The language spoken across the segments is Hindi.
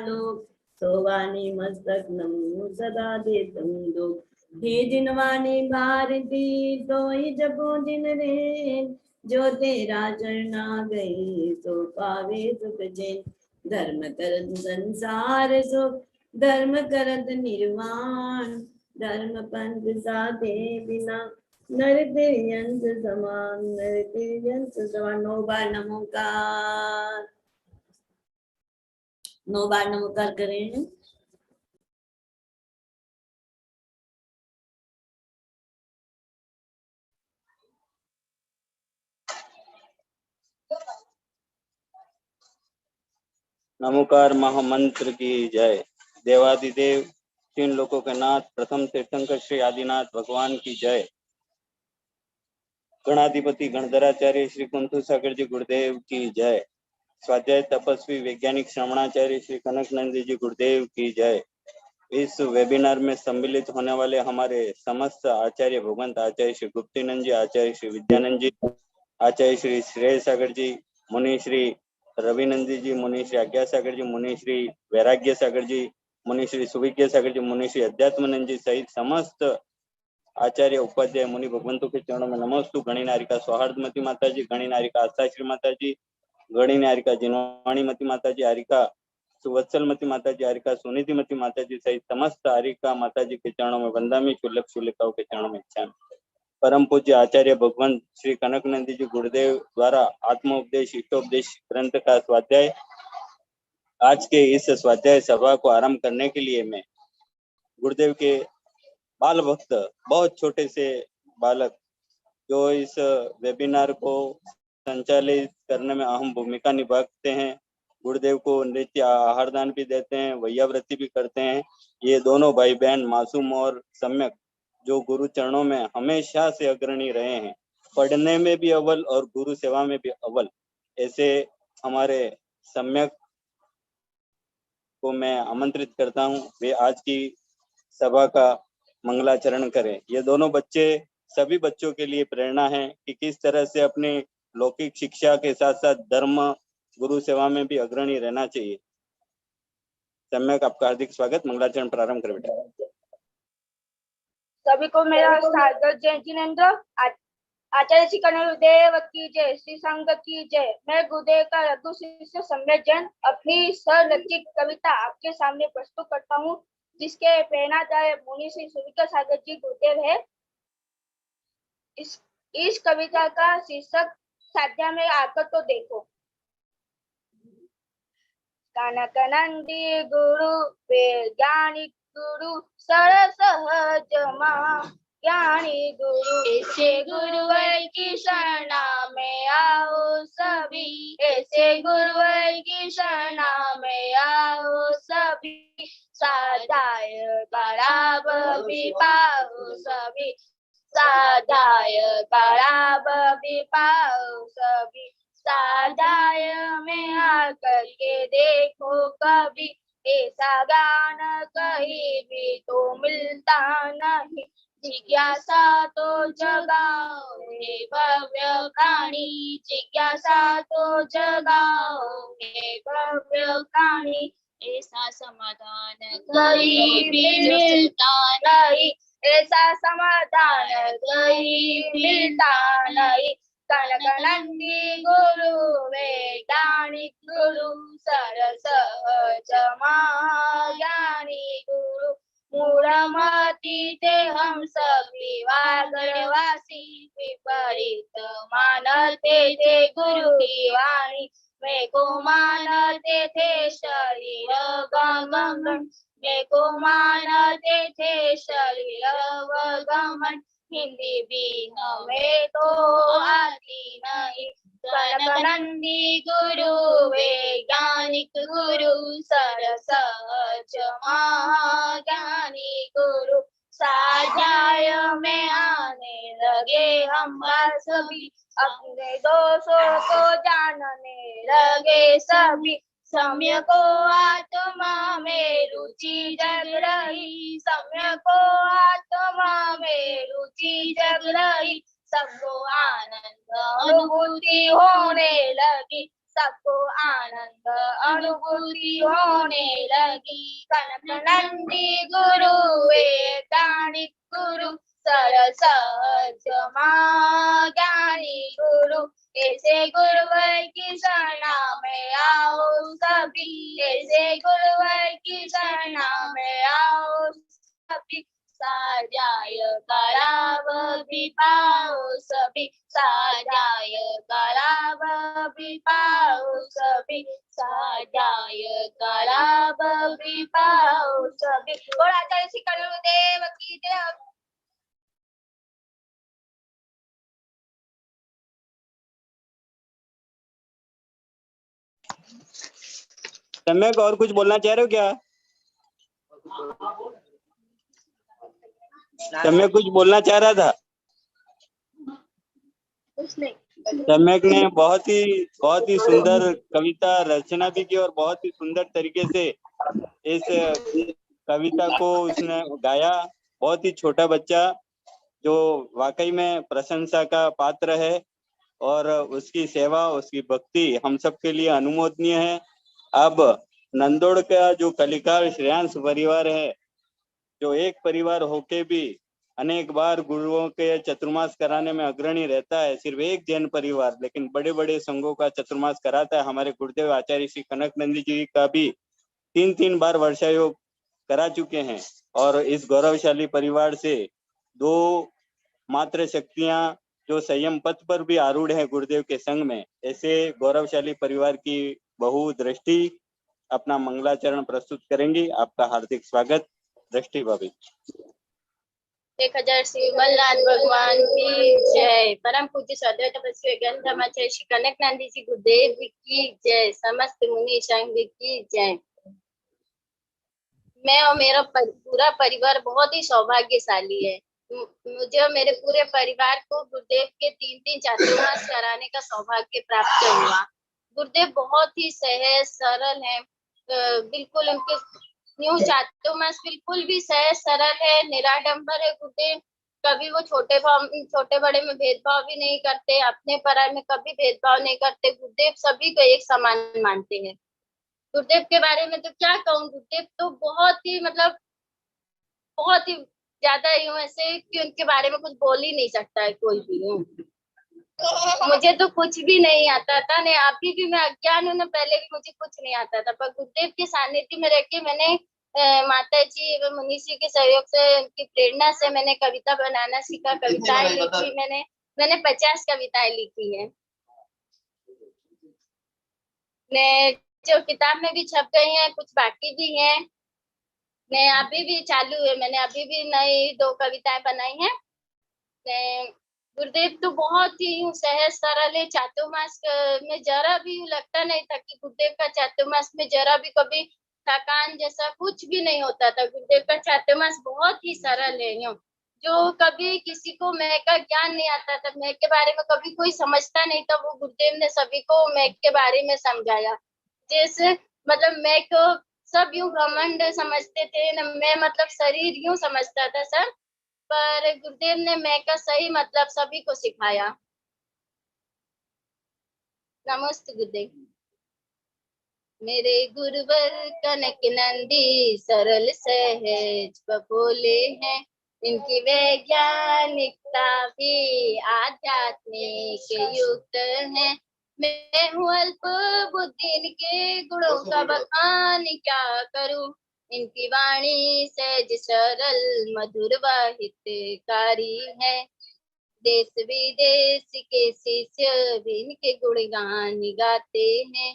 लोक सोवानी मस्तक नमो सदा देतम दुख हे जिनवानी भारती सोई जपो जिन रे जो तेरा चरना गई सो पावे सुख जिन धर्म करत संसार सुख धर्म करत निर्वाण धर्म पंथ साधे बिना नर तिर्यंत समान नर तिर्यंत समान। 9 बार नमोकार, 9 बार नमोकार करें। नमोकार महामंत्र की जय। देवादिदेव तीन लोकों के नाथ प्रथम तीर्थंकर श्री आदिनाथ भगवान की जय। गणाधिपति गणधराचार्य श्री कुंथु सागर जी गुरुदेव की जय। स्वाध्याय तपस्वी वैज्ञानिक श्रवणाचार्य श्री कनकनंदी जी गुरुदेव की जय। इस वेबिनार में सम्मिलित होने वाले हमारे समस्त आचार्य भगवंत आचार्य श्री गुप्तीनंद जी, आचार्य श्री विद्यानंद जी, आचार्य श्री श्रेय सागर जी, मुनि श्री रविनंदी जी, मुनि श्री आज्ञा सागर जी, मुनि श्री वैराग्य सागर जी, मुनि श्री सुविज्ञ सागर जी, मुनि श्री अध्यात्मानंद जी सहित समस्त आचार्य उपाध्याय मुनि भगवंतों के चरणों में नमस्तु। गणी नारिका सौहार्दमती माता जी, गणी नारिका आस्थाश्री माता जी, गणी नारिका जिनवाणी मती माता जी, हरिका सुवत्सलमती माता जी, हरिका सुनिधिमती माता जी सहित समस्त हरिका माता जी के चरणों में वंदामी, शुल्लक शुल्लिकाओं के चरणों में इच्छा। परम पूज्य आचार्य भगवंत श्री कनकनंदी जी गुरुदेव द्वारा आत्मोपदेश इष्टोपदेश ग्रंथ का स्वाध्याय, आज के इस स्वाध्याय सभा को आरंभ करने के लिए मैं गुरुदेव के बाल भक्त, बहुत छोटे से बालक जो इस वेबिनार को संचालित करने में अहम भूमिका निभाते हैं, गुरुदेव को नृत्य आहार दान भी देते हैं, वैयावृत्ति भी करते हैं। ये दोनों भाई बहन मासूम और सम्यक जो गुरु चरणों में हमेशा से अग्रणी रहे हैं, पढ़ने में भी अव्वल और गुरु सेवा में भी अव्वल, ऐसे हमारे सम्यक को मैं आमंत्रित करता हूं, वे आज की सभा का मंगलाचरण करें। ये दोनों बच्चे सभी बच्चों के लिए प्रेरणा है कि किस तरह से अपने लौकिक शिक्षा के साथ साथ धर्म गुरु सेवा में भी अग्रणी रहना चाहिए। सम्यक आपका हार्दिक स्वागत। मंगलाचरण प्रारंभ करें बेटा। सभी को मेरा स्वागत। जय जिनेन्द्र। आचार्य श्री कनकदेव की जय, श्री संघ की जय। मैं गुरुदेव का लघु शिष्य सम्यक जैन अपनी स्वरचित कविता आपके सामने प्रस्तुत करता हूँ, जिसके प्रेरणादायक मुनि श्री सुविज्ञ सागर जी गुरुदेव है। इस कविता का शीर्षक साध्या में आकर तो देखो। कनकनंदी गुरु वैज्ञानिक गुरु सरसहज ज्ञानी गुरु, ऐसे गुरुवर की शरणा में आओ सभी, ऐसे गुरुवर की शरणा में आओ सभी। साध्याय कराब भी पाओ सभी, साध्याय कराब भी पाओ सभी। साध्याय में आकर के देखो कभी, ऐसा ज्ञान कहीं भी तो मिलता नहीं। जिज्ञासा तो जगाओ हे भव्य प्राणी, जिज्ञासा तो जगाओ हे भव्य प्राणी। ऐसा समाधान कहीं भी मिलता नहीं, ऐसा समाधान कहीं मिलता नहीं। कनकनंदी गुरु वैज्ञानिक गुरु सरसहज ज्ञानी गुरु, मूढ़मती थे हम सभी वागड़वासी, विपरीत मानते थे गुरु की वाणी। मैं को मानते थे शरीर गमन, मैं को मानते थे शरीर व गमन। हिंदी भी हमें तो आती नहीं। कनकनंदी गुरु वैज्ञानिक गुरु सरसहज ज्ञानी गुरु। साध्याय में आने लगे हम सभी, अपने दोषों को जानने लगे सभी। सम्य को आत्मा में रुचि जग रही, सम्य को आत्मा में रुचि जग रही। सबको आनंद अनुभूति होने लगी, सबको आनंद अनुभूति होने लगी। कनक नंदी गुरु वैज्ञानिक गुरु सरस ज्ञानी गुरु, ऐसे गुरुवर की शरणा में आओ सभी, ऐसे गुरुवर की शरणा में आओ सभी। साजाय कराव भी पाओ सभी, साजाय कराव भी पाओ सभी, साजाय कराव भी पाओ सभी। और आचार्य श्री कनकदेव की जय। सम्यक और कुछ बोलना चाह रहे हो क्या? सम्यक कुछ बोलना चाह रहा था? सम्यक ने बहुत ही सुंदर कविता रचना भी की और बहुत ही सुंदर तरीके से इस कविता को उसने गाया। बहुत ही छोटा बच्चा जो वाकई में प्रशंसा का पात्र है और उसकी सेवा, उसकी भक्ति हम सब के लिए अनुमोदनीय है। अब नंदोड़ का जो कलिकार श्रेयांश परिवार है, जो एक परिवार होके भी अनेक बार गुरुओं के चतुर्मास कराने में अग्रणी रहता है, सिर्फ एक जैन परिवार लेकिन बड़े बड़े संघों का चतुर्मास कराता है। हमारे गुरुदेव आचार्य श्री कनकनंदी जी का भी 3 बार वर्षा योग करा चुके हैं और इस गौरवशाली परिवार से 2 मात्र शक्तियां जो संयम पथ पर भी आरूढ़ है गुरुदेव के संग में, ऐसे गौरवशाली परिवार की बहु दृष्टि अपना मंगलाचरण प्रस्तुत करेंगी। आपका हार्दिक स्वागत। दृष्टि भाभी। 1000 श्री मल्लाद भगवान की जय। परम पूज्य स्वाध्याय तपस्वी ग्रंथाचार्य श्री कनकनंदी जी गुरुदेव की जय। समस्त मुनि संघ की जय। मैं और मेरा पूरा परिवार बहुत ही सौभाग्यशाली है। मुझे और मेरे पूरे परिवार को गुरुदेव के 3 चातुर्मास कराने का सौभाग्य प्राप्त हुआ। गुरुदेव बहुत ही सहज सरल है, बिल्कुल उनके न्यू चातुर्मास बिल्कुल भी सहज सरल है, निराडंबर है गुरुदेव। कभी वो छोटे बड़े में भेदभाव भी नहीं करते, अपने पराये में कभी भेदभाव नहीं करते। गुरुदेव सभी को एक समान मानते हैं। गुरुदेव के बारे में तो क्या कहूँ, गुरुदेव तो बहुत ही बहुत ही ज्यादा यूं ऐसे कि उनके बारे में कुछ बोल ही नहीं सकता है कोई भी। मुझे तो कुछ भी नहीं आता था, नहीं अभी भी मैं अज्ञान हूँ ना, पहले भी मुझे कुछ नहीं आता था, पर गुरुदेव के सानिध्य में रह के मैंने माता जी एवं मुनीषी के सहयोग से, उनकी प्रेरणा से मैंने कविता बनाना सीखा, कविताएं लिखी। मैंने 50 कविताएं लिखी है, जो किताब में भी छप गई हैं, कुछ बाकी भी हैं, अभी भी चालू है। मैंने अभी भी नई 2 कविताएं बनाई हैं। गुरुदेव तो बहुत ही सहज सरल है। चातुर्मास में जरा भी लगता नहीं था कि गुरुदेव का चातुर्मास में जरा भी कभी थकान जैसा कुछ भी नहीं होता था। गुरुदेव का चातुर्मास बहुत ही सरल है। जो कभी किसी को मैं का ज्ञान नहीं आता था, मैं के बारे में कभी कोई समझता नहीं था, वो गुरुदेव ने सभी को मैं के बारे में समझाया। जैसे मतलब मैं को सब यूं घमंड समझते थे ना, मैं मतलब शरीर यूं समझता था सब, पर गुरुदेव ने मैं का सही मतलब सभी को सिखाया। नमस्ते गुरुदेव। मेरे गुरुवर कनकनंदी सरल सहज बबोले हैं, इनकी वैज्ञानिकता भी आध्यात्मिक युक्त है। मैं हूँ अल्प बुद्धि, इनके गुणों का बखान क्या करूं। इनकी वाणी सहज सरल मधुर व हितकारी है। देश विदेश के शिष्य भी इनके गुणगान गाते हैं।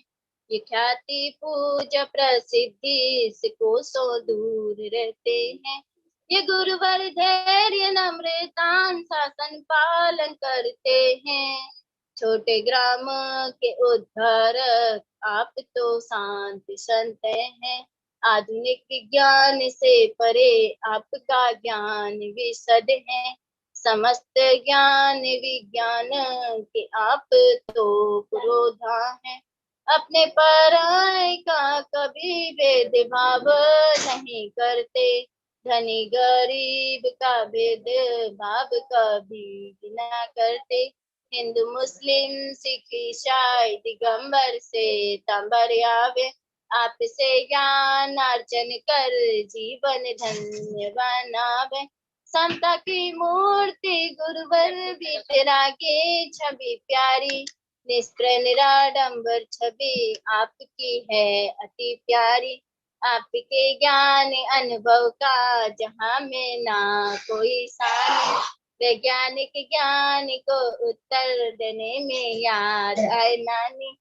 ये ख्याति पूजा प्रसिद्धि से कोसों दूर रहते हैं। ये गुरुवर धैर्य नम्रतान शासन पालन करते हैं। छोटे ग्राम के उद्धारक आप तो शांत संत हैं। आधुनिक विज्ञान से परे आपका ज्ञान विशद है। समस्त ज्ञान विज्ञान के आप तो पुरोधा हैं। अपने पराये का कभी भेदभाव नहीं करते। धनी गरीब का भेदभाव कभी ना करते। हिंदू मुस्लिम सिख ईसाई दिगंबर से तंबर आवे, आपसे ज्ञान अर्जन कर जीवन धन्य बनावे। समता की मूर्ति गुरुवर भी तेरा गे छवि प्यारी, निष्प्र निराडंबर छवि आपकी है अति प्यारी। आपके ज्ञान अनुभव का जहाँ में ना कोई सानी, वैज्ञानिक ज्ञान को उत्तर देने में याद आए नानी।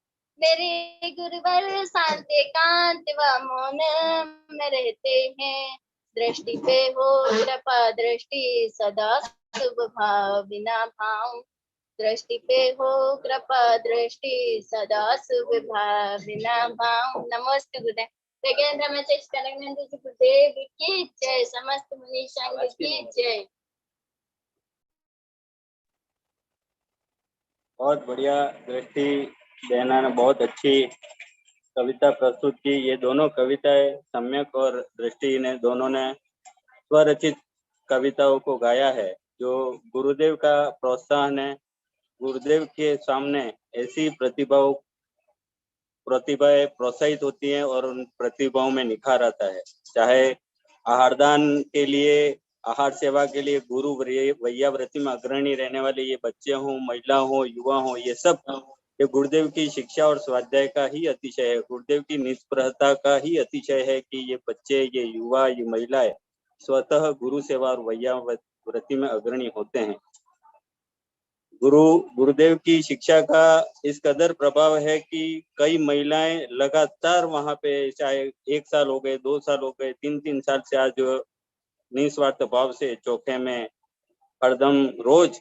मेरे गुरुवर शांत एकांत व मौन में रहते हैं, दृष्टि पे हो कृपा दृष्टि सदा शुभ भाव बिना भाव, दृष्टि पे हो कृपा दृष्टि सदा शुभ भाव बिना भाव। नमस्ते गुरुदेव। विज्ञान में कनकनंद जी गुरुदेव की जय, समस्त मुनि संघ की जय। बहुत बढ़िया दृष्टि बहना ने बहुत अच्छी कविता प्रस्तुत की। ये दोनों कविताएं सम्यक और दृष्टि ने दोनों ने स्वरचित कविताओं को गाया है, जो गुरुदेव का प्रोत्साहन है। गुरुदेव के सामने ऐसी प्रतिभाएं प्रोत्साहित होती हैं और उन प्रतिभाओं में निखार आता है। चाहे आहारदान के लिए, आहार सेवा के लिए गुरु वैयाव्रती में अग्रणी रहने वाले ये बच्चे हों, महिला हों, युवा हों, ये सब ये गुरुदेव की शिक्षा और स्वाध्याय का ही अतिशय है। गुरुदेव की निष्प्रहता का ही अतिशय है कि ये बच्चे, ये युवा, ये महिलाएं स्वतः गुरु सेवा और वैयाव्रती में अग्रणी होते हैं। गुरुदेव की शिक्षा का इस कदर प्रभाव है कि कई महिलाएं लगातार वहां पे, चाहे 1 साल हो गए, 2 साल हो गए, 3 साल से आज निस्वार्थ भाव से चौखे में हरदम रोज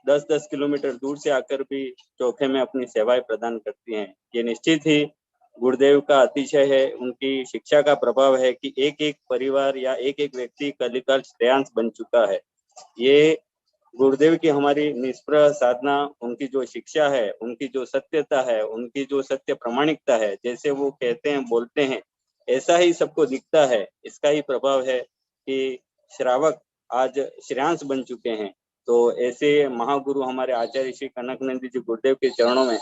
10-10 किलोमीटर दूर से आकर भी चौखे में अपनी सेवाएं प्रदान करती हैं। ये निश्चित ही गुरुदेव का अतिशय है, उनकी शिक्षा का प्रभाव है कि एक एक परिवार या एक एक व्यक्ति कलिकाल श्रेयांश बन चुका है। ये गुरुदेव की हमारी निष्प्रह साधना, उनकी जो शिक्षा है, उनकी जो सत्यता है, उनकी जो सत्य प्रामाणिकता है, जैसे वो कहते हैं बोलते हैं ऐसा ही सबको दिखता है, इसका ही प्रभाव है कि श्रावक आज श्रेयांश बन चुके हैं। तो ऐसे महागुरु हमारे आचार्य श्री कनकनंद जी गुरुदेव के चरणों में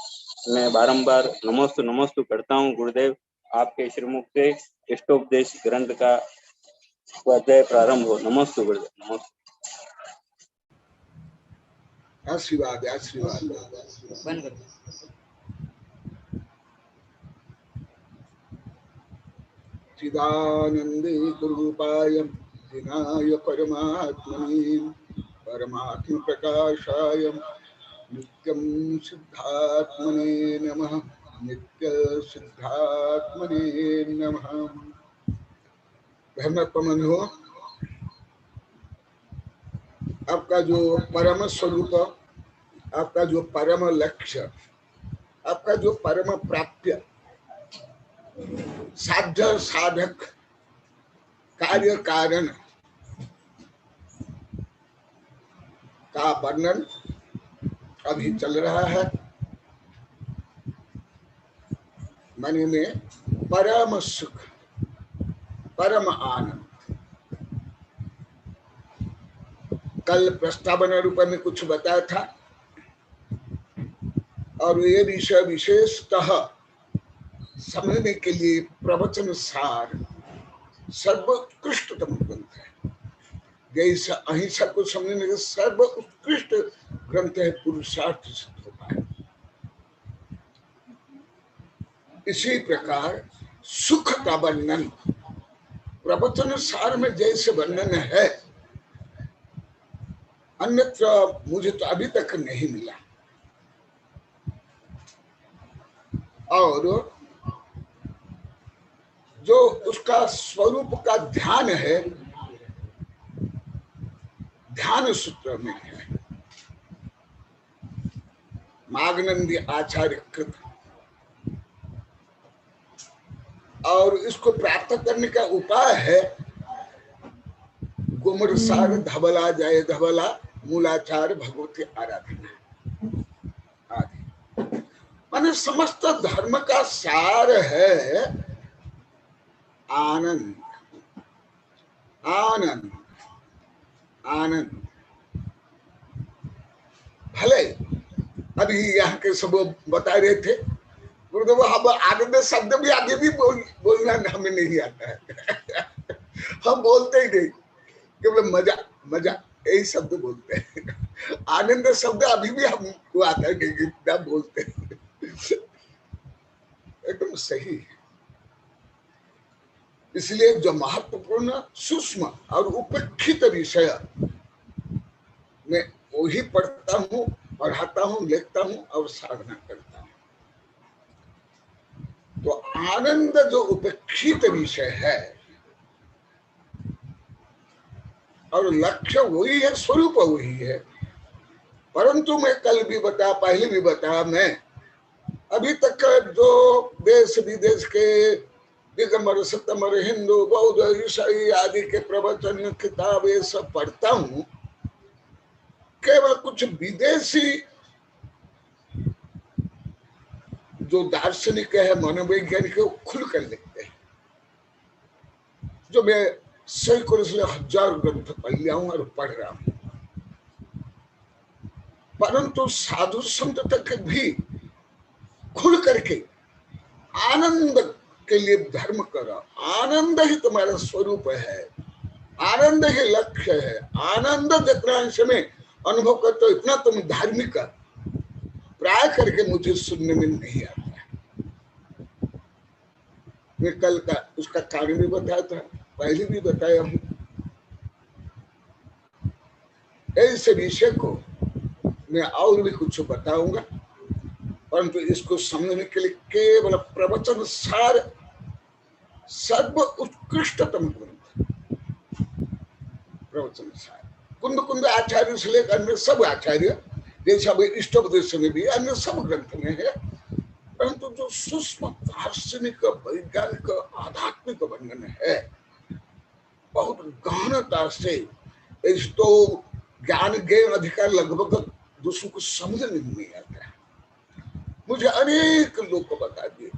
मैं बारंबार नमोस्तु करता हूँ। गुरुदेव, आपके श्रीमुख से इष्टोपदेश ग्रंथ का स्वाध्याय प्रारंभ हो। नमोस्तु गुरुदेव, नमोस्तु। आशीर्वाद आशीर्वाद। चिदानंदे गुरुरूपाय दिनाय परमात्मने परमात्म प्रकाशाय नित्यं सिद्धात्मने नमः, नित्य सिद्धात्मने नमः। धर्म पमनो, आपका जो परम स्वरूप, आपका जो परम लक्ष्य, आपका जो परम प्राप्य, साध्य साधक, कार्य कारण का वर्णन अभी चल रहा है। मन में परम सुख, परम आनंद। कल प्रस्तावना रूप में कुछ बताया था और ये विषय विशेषतः समझने के लिए प्रवचन सार सर्वोत्कृष्टतम ग्रंथ है। जैसे अहिंसा को समझने का सर्वोत्कृष्ट ग्रंथ है, पुरुषार्थ सिद्ध उपाय। इसी प्रकार सुख का वर्णन प्रवचन सार में जैसे वर्णन है, अन्यत्र मुझे तो अभी तक नहीं मिला। और जो उसका स्वरूप का ध्यान है, ध्यान सूत्र में है, मागनंदी आचार्य कृत। और इसको प्राप्त करने का उपाय है गुमर सार धवला जय धवला, मूलाचार भगवती आराधना आदि। माने समस्त धर्म का सार है आनंद, आनंद, आनंद। भले अभी यहाँ के सब बता रहे थे गुरुदेव, हम आनंद शब्द भी आगे भी बोलना हमें नहीं आता है। हम बोलते ही नहीं, केवल मजा मजा यही शब्द बोलते हैं। आनंद शब्द अभी भी हमको आता है कि कितना बोलते हैं। एकदम सही है। इसलिए जो महत्वपूर्ण सूक्ष्म और उपेक्षित विषय मैं वही पढ़ता हूँ, पढ़ाता हूँ, लिखता हूँ और साधना करता हूँ। तो आनंद जो उपेक्षित विषय है और लक्ष्य वही है, स्वरूप वही है। परंतु मैं कल भी बताया, पहले भी बताया, मैं अभी तक जो देश विदेश के दिगंबर सतंबर हिंदू बौद्ध ईसाई आदि के प्रवचन किताबें सब पढ़ता हूँ, केवल कुछ विदेशी जो दार्शनिक है, मनोवैज्ञानिक है, वो खुल कर लिखते हैं। जो मैं सैकड़ों से हजार ग्रंथ पढ़ लिया हूं और पढ़ रहा हूं, परंतु साधु संत तक भी खुल करके आनंद के लिए धर्म करो, आनंद ही तुम्हारा स्वरूप है, आनंद ही लक्ष्य है, आनंद जितना अंश में अनुभव करते हो इतना तुम धार्मिक प्राय करके मुझे सुनने में नहीं आता है। मैं कल का उसका कारण भी बताया था, पहले भी बताया हूं। ऐसे विषय को मैं और भी कुछ बताऊंगा, परंतु इसको समझने के लिए केवल प्रवचन सार सर्व उत्कृष्टतम ग्रंथ प्रवचन सार, कुंद कुंद आचार्य से लेकर अन्य सब आचार्य, जैसे अभी इष्टोपदेश में भी अन्य सब ग्रंथ में है, परंतु जो सूक्ष्म दार्शनिक वैज्ञानिक आध्यात्मिक वर्णन है बहुत गहनता से, इस तो ज्ञान ज्ञान अधिकार लगभग दूसरों को समझने नहीं आता है। मुझे अनेक लोग को बता दिए,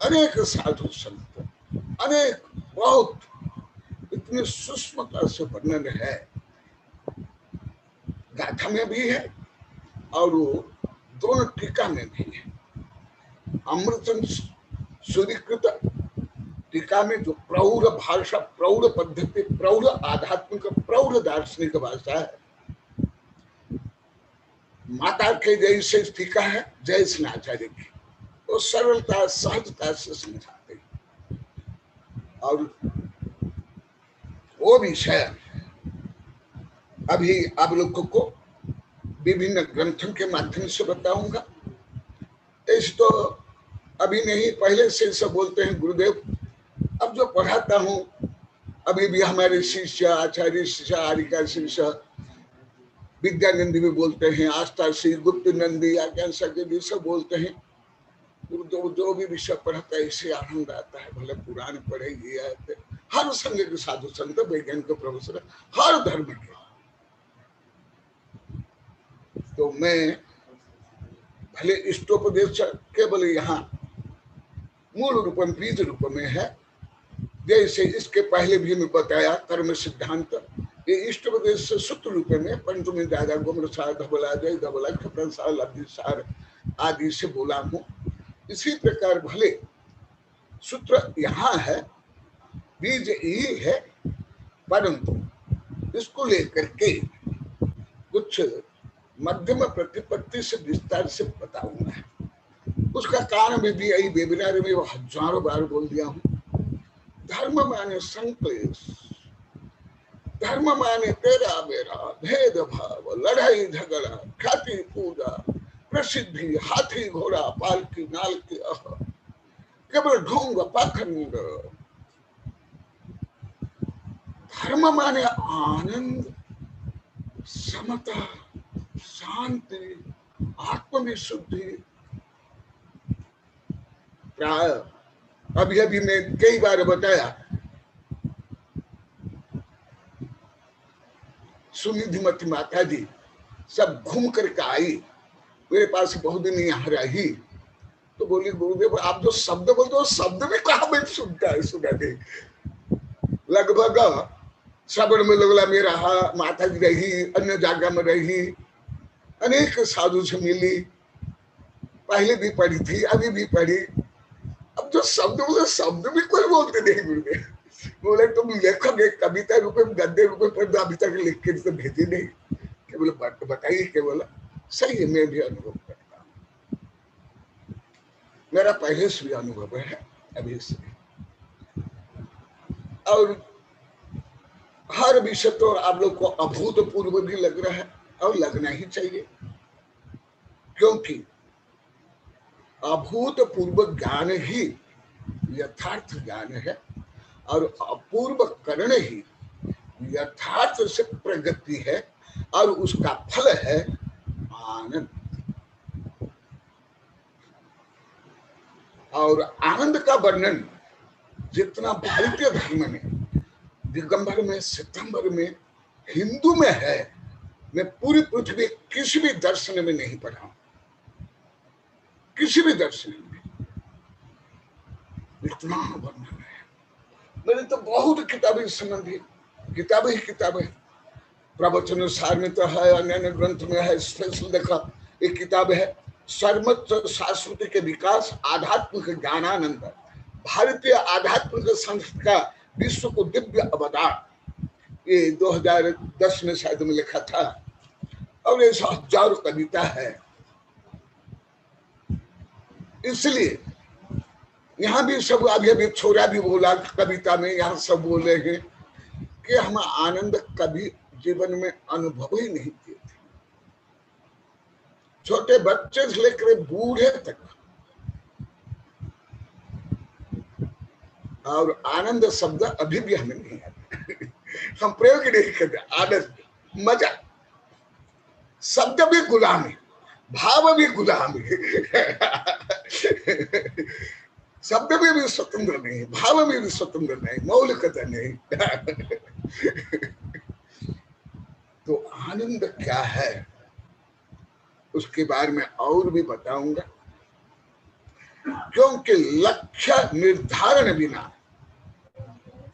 अनेक साधु संत, अनेक बहुत इतनी सूक्ष्मता से वर्णन है, गाथा में भी है और दोनों टीका में भी है। अमृतचंद सूर्यकृत टीका में जो प्रौढ़ भाषा, प्रौढ़ पद्धति, प्रौढ़ आध्यात्मिक, प्रौढ़ दार्शनिक भाषा है, माता के जैसे टीका है जैसे आचार्य की, वो सरलता सहजता से समझाते हैं। और वो विषय अभी आप लोगों को विभिन्न ग्रंथों के माध्यम से बताऊंगा। इस तो अभी नहीं, पहले से सब बोलते हैं गुरुदेव। अब जो पढ़ाता हूँ अभी भी हमारे शिष्य, आचार्य शिष्य, आरिका शिष्य, विद्यानंदी भी बोलते हैं, आस्था श्री गुप्त नंदी, आज्ञा के भी सब बोलते हैं। जो भी विषय पढ़ता है इससे आनंद आता है। भले पुराण पढ़े, ये हर संघ के साधु संत, वैज्ञानिक प्रोफेसर, हर धर्म के। तो मैं भले इष्टोपदेश केवल यहाँ मूल रूप में, बीज रूप में है, जैसे इसके पहले भी मैं बताया कर्म सिद्धांत, ये इष्टोपदेश सूत्र रूप में पंचमी दादा गुमर सार धबला जय धबला खपन सार लब्धि सार आदि से बोला हूँ। इसी प्रकार भले सूत्र यहाँ है, बीज यही है, परंतु इसको लेकर के कुछ मध्यम प्रतिपत्ति से विस्तार से बताऊंगा। उसका कारण भी यही वेबिनार में हजारों बार बोल दिया हूँ। धर्म माने संक्लेश, धर्म माने तेरा मेरा भेद भाव, लड़ाई झगड़ा, ख्याति पूजा, प्रसिद्धि, हाथी घोड़ा, पालकी नालकी, केवल ढोंग पाखंड। धर्म माने आनंद, समता, शांति, आत्मविशुद्धि। प्राय अभी अभी मैं कई बार बताया, सुनिधि मत माता जी सब घूम करके आई, मेरे पास बहुत दिन यहाँ रही, तो बोली गुरुदेव आप जो शब्द बोलते हो शब्द में कहा मैं सुनता है, सुना दे। लगभग श्रवण में लगला में रहा, माता जी रही, अन्य जगह में रही, अनेक साधु से मिली, पहले भी पढ़ी थी, अभी भी पढ़ी। अब जो शब्द बोले, शब्द भी कोई बोलते नहीं गुरुदेव। बोले तुम लिखोगे कविता रूप में, गद्य रूप में, पर अभी तक लिख के तो भेजी नहीं। क्या बोले बताइए, क्या बोला? सही है, मैं भी अनुभव करता हूँ, मेरा पहले से भी अनुभव है अभी से। और हर विषय तो आप लोग को अभूतपूर्व भी लग रहा है, और लगना ही चाहिए, क्योंकि अभूतपूर्व ज्ञान ही यथार्थ ज्ञान है, और अपूर्व करण ही यथार्थ से प्रगति है, और उसका फल है आनंद। और आनंद का वर्णन जितना भारतीय धर्म में, दिगंबर में, सितंबर में, हिंदू में है, मैं पूरी पृथ्वी किसी भी दर्शन में नहीं पढ़ा हूं, किसी भी दर्शन में इतना वर्णन है। मैंने तो बहुत किताबें संबंधी किताबें ही किताबें, प्रवचन सार में तो है, अन्य ग्रंथ में है। स्पेशल देखा, एक किताब है सर्वोच्च शाश्वत के विकास आध्यात्मिक ज्ञानानंद, भारतीय आध्यात्मिक संस्कृति का विश्व को दिव्य अवतार, ये 2010 में शायद में लिखा था, और ये हजारों कविता है। इसलिए यहाँ भी सब, अभी छोरा भी बोला कविता में, यहाँ सब बोले हैं कि हम आनंद कभी जीवन में अनुभव ही नहीं किए थे, छोटे बच्चे से लेकर बूढ़े तक। और आनंद शब्द अभी भी हमें नहीं आता, हम प्रयोग नहीं करते। आनंद, मजा, शब्द भी गुलामी, भाव भी गुलामी, शब्द में भी स्वतंत्र नहीं, भाव में भी स्वतंत्र नहीं, मौलिकता नहीं। तो आनंद क्या है उसके बारे में और भी बताऊंगा, क्योंकि लक्ष्य निर्धारण बिना,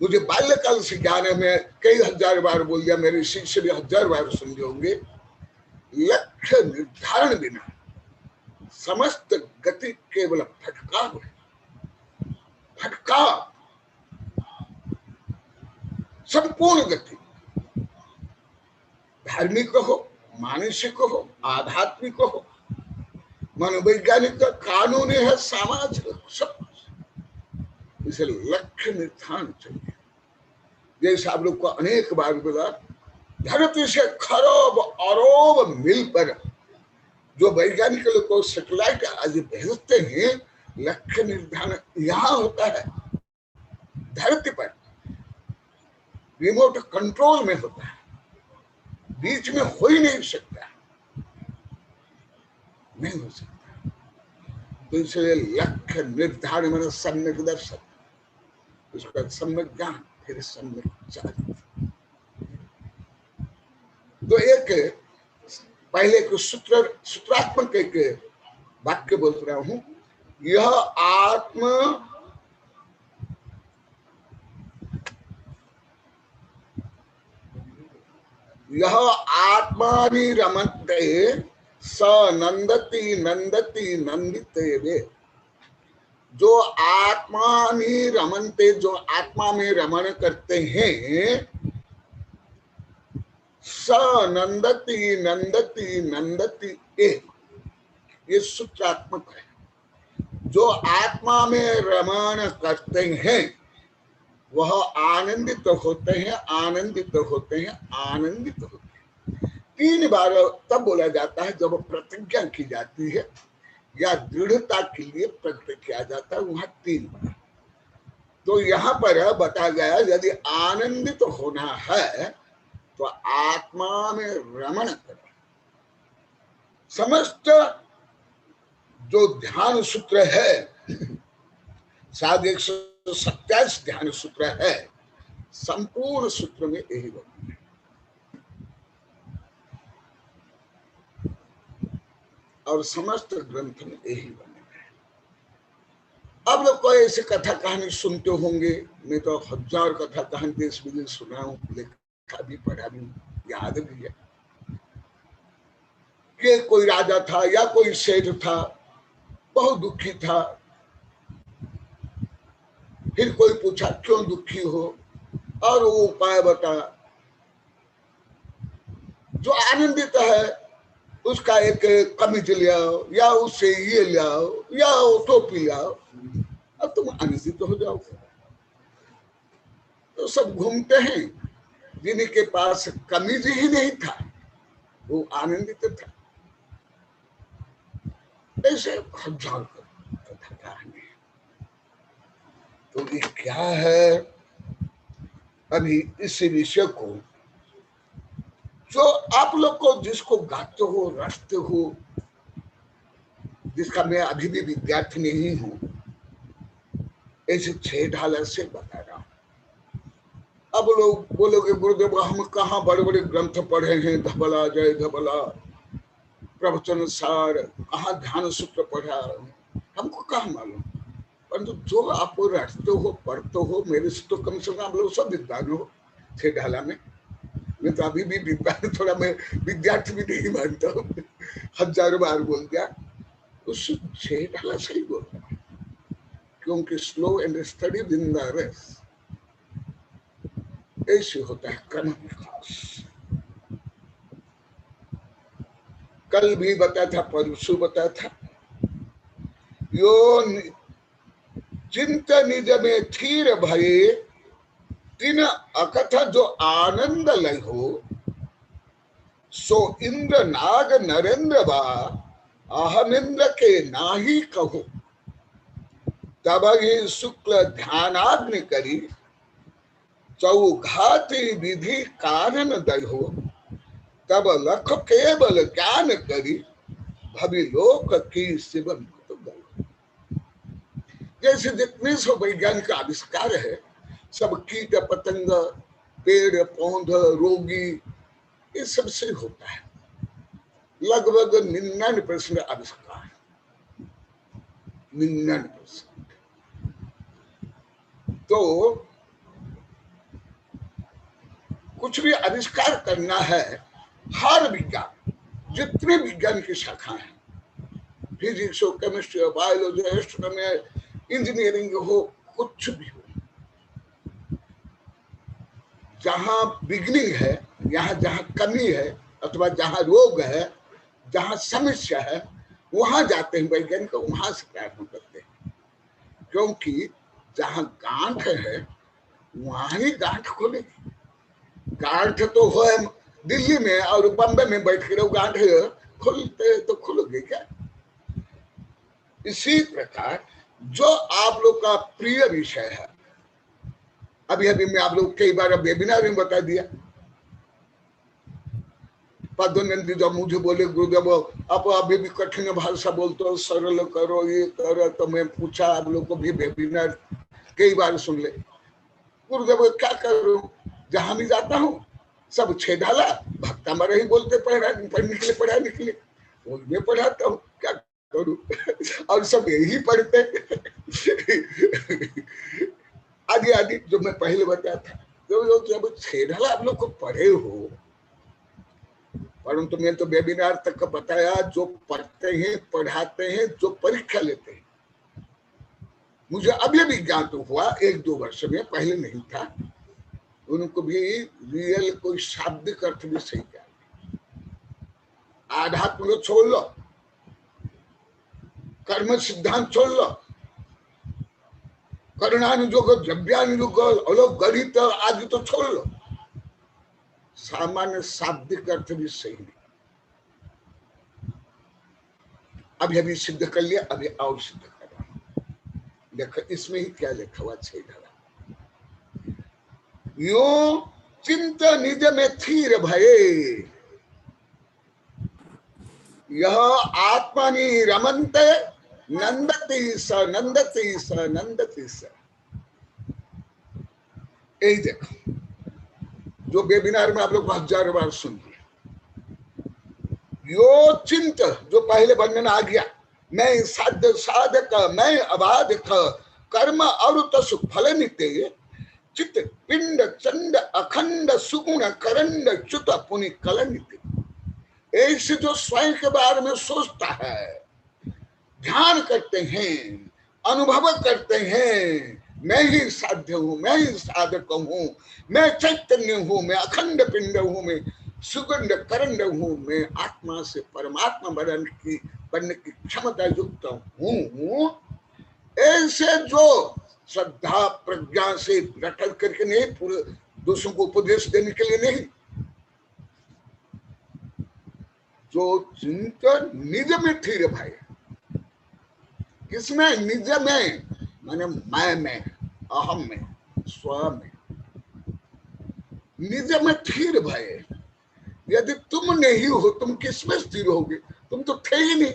मुझे बाल्यकाल से ज्ञान है, मैं कई हजार बार बोल दिया, मेरे शिष्य भी हजार बार समझे होंगे, लक्ष्य निर्धारण बिना समस्त गति केवल भटकाव है, भटकाव, संपूर्ण गति, धार्मिक हो, मानसिक हो, आध्यात्मिक हो, मनोवैज्ञानिक का, कानूनी है, सामाजिक, सब। इसे लक्ष्य निर्धारण चाहिए। जैसे आप लोग को अनेक बार बोला, धरती से खरब अरब मील पर जो वैज्ञानिक लोग को सैटेलाइट आज भेजते हैं, लक्ष्य निर्धारण यहाँ होता है, धरती पर रिमोट कंट्रोल में होता है, बीच में हो ही नहीं सकता, नहीं हो सकता। तो इसलिए लक्ष्य निर्धारण में सम्यक दर्शन, उसका सम्यक ज्ञान, फिर सम्यक चारित्र। तो एक पहले को सूत्रात्मक एक वाक्य बोल रहा हूं, यह आत्मानि रमन्ते स नंदति नंदति नंदिते वे। जो आत्मानि रमन्ते, जो आत्मा में रमण करते हैं, स नंदति नंदति नंदति ए, ये सूत्रात्मक है। जो आत्मा में रमण करते हैं वह आनंदित होते हैं, आनंदित होते हैं, आनंदित होते हैं। 3 बार तब बोला जाता है जब प्रतिज्ञा की जाती है या दृढ़ता के लिए प्रकट किया जाता है, वहां 3 बार। तो यहाँ पर बताया गया, यदि आनंदित होना है तो आत्मा में रमण करें। समस्त जो ध्यान सूत्र है, शायद 127 ध्यान सूत्र है, संपूर्ण सूत्र में यही वर्णन है। और समस्त ग्रंथ में यही वर्णन है। अब लोग कोई ऐसी कथा कहानी सुनते होंगे, मैं तो 1000 कथा कहानी देश विदेश सुना हूं, लिखा भी, पढ़ा भी, याद भी है कि कोई राजा था या कोई सेठ था, बहुत दुखी था। फिर कोई पूछा क्यों दुखी हो, और वो उपाय बता। जो आनंदित है उसका एक कमीज ले आओ, या उससे ये ले आओ, या वो टोपी ले आओ, अब तुम आनंदित हो जाओगे। तो सब घूमते हैं, जिनके पास कमीज ही नहीं था वो आनंदित था। ऐसे हजार कहानी। तो ये क्या है, अभी इस विषय को जो आप लोग को जिसको गाते हो, रचते हो, जिसका मैं अभी भी विद्यार्थी नहीं हूं, ऐसे 6 ढाल से बता रहा हूं। अब लोग बोलोगे गुरुदेव हम कहाँ बड़े बड़े ग्रंथ पढ़े हैं, धबला जय धबला, प्रवचन सार, कहाँ ध्यान सूत्र पढ़ा, हमको कहाँ मालूम। परंतु जो आप रटते हो, पढ़ते हो, मेरे से तो कम से कम आप लोग सब विद्वान हो 6 ढाला में। मैं तो अभी भी विद्वान, थोड़ा मैं विद्यार्थी भी नहीं मानता हूँ, 1000 बार बोल दिया। उस 6 ढाला सही बोल रहा हूँ, क्योंकि slow and study in the race. ऐसे होता है क्रम विकास। कल भी बताया था, परसों बताया था, यो चिंत निज में थीर भये तीन अकथ जो आनंद लय हो, सो इंद्र नाग नरेंद्र बा अहम इंद्र के नाही कहो। तब ही शुक्ल ध्यानाग्नि करी चौघाती विधि कारण दय हो, तब लख केवल ज्ञान करी भवि लोक की शिवन। जैसे जितने सब वैज्ञानिक आविष्कार है, सब कीट पतंग, पेड़ पौध, रोगी, ये सब से होता है। लगभग 99% आविष्कार, 99%। तो कुछ भी आविष्कार करना है, हर विज्ञान, जितने विज्ञान की शाखाएं हैं, फिजिक्स हो, केमिस्ट्री हो, बायोलॉजी, एस्ट्रोनॉमी, इंजीनियरिंग हो, कुछ भी हो, जहां बिगनिंग है, यहाँ जहां कमी है, अथवा जहां रोग है, जहां समस्या है, वहां जाते हैं वैज्ञानिक, वहां से प्रारंभ करते हैं। क्योंकि जहां गांठ है वहां ही गांठ खोलेगी। गांठ तो हो दिल्ली में और बम्बई में बैठ कर गांठ खोलते तो खुलोगे क्या। इसी प्रकार जो आप लोग का प्रिय विषय है, अभी अभी मैं आप लोग कई बार वेबिनार में बता दिया। पद्मनंदी जब मुझे बोले गुरुदेव अब अभी भी कठिन भाषा बोलते हो, सरल करो, ये करो, तो मैं पूछा आप लोग को भी वेबिनार कई बार सुन ले। गुरुदेव क्या करूं, जहां भी जाता हूँ सब 6 ढाला भक्ता मरा ही बोलते, पढ़ा निकले वो मैं पढ़ाता हूँ, क्या करूं और सब यही पढ़ते। आदि आदि जो मैं पहले बताया था, जो जब 6 ढाला आप लोग को पढ़े हो, परंतु मैं तो वेबिनार तक बताया, जो पढ़ते हैं, पढ़ाते हैं, जो परीक्षा लेते हैं। मुझे अभी भी ज्ञात हुआ 1-2 वर्ष में, पहले नहीं था, उनको भी रियल कोई शाब्दिक अर्थ भी सही क्या, आध्यात्म को छोड़ लो, कर्म सिद्धांत छोड़ लो, करुणानुयोग, द्रव्यानुयोग, अलग गणित आदि तो छोड़ लो, सामान्य शाब्दिक अर्थ भी सही नहीं। अभी अभी सिद्ध कर लिया, अभी और सिद्ध कर रहा हूं। देखो इसमें ही क्या लिखा हुआ 6 ढाला, यो चिंत निज में थीर भये, यह आत्मनि रमन्ते नंदति स नंदति स नंदति स। यही देखो जो वेबिनार में आप लोग 1000 बार सुन लिया। यो चिंत, जो पहले वर्णन आ गया, मैं साध्य साधक, मैं अबाधक, कर्म अरुत सुख फल नित्य, चित्त पिंड चंड अखंड सुगुण करंड च्युत पुनि कलनित। ऐसे जो स्वयं के बारे में सोचता है, ध्यान करते हैं, अनुभव करते हैं, मैं ही साध्य हूं, मैं ही साधक हूं, मैं चैतन्य हूं, मैं अखंड पिंड हूं, मैं सुगंध करंड हूं, मैं आत्मा से परमात्मा बनने की क्षमता युक्त हूं। ऐसे जो श्रद्धा प्रज्ञा से रटल करके नहीं, पूरे दूसरों को उपदेश देने के लिए नहीं, जो चिंतन निज में थिर भाई, किसमें? निज में, माने मैं में, अहम में, स्व में, निज में थिर भय। यदि तुम नहीं हो, तुम किसमें स्थिर होगे? तुम तो थे ही नहीं,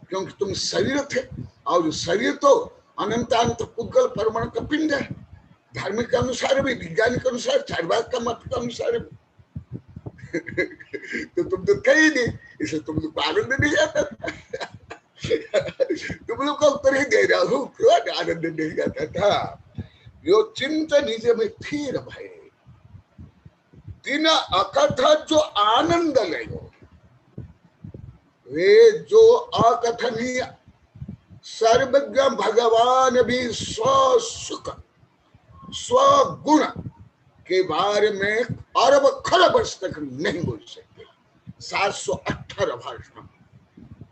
क्योंकि तुम शरीर थे, और शरीर तो अनंतानंत पुद्गल परमाणु का पिंड है। धार्मिक के अनुसार भी, वैज्ञानिक के अनुसार, चार्वाक का मत के अनुसार भी तो तुम तो थे ही नहीं, इसलिए तुम लोग को आनंद नहीं आता था। तुम लोग का उत्तर ही दे रहा हूं, क्यों आनंद नहीं आता था? यो चिंता निज में थिर भय, तीन अकथा जो आनंद ले, वे जो अकथनीय सर्वज्ञ भगवान भी स्वसुख स्वगुण के बारे में अरब खरब वर्ष तक नहीं बोल सकते। 718 भाषण,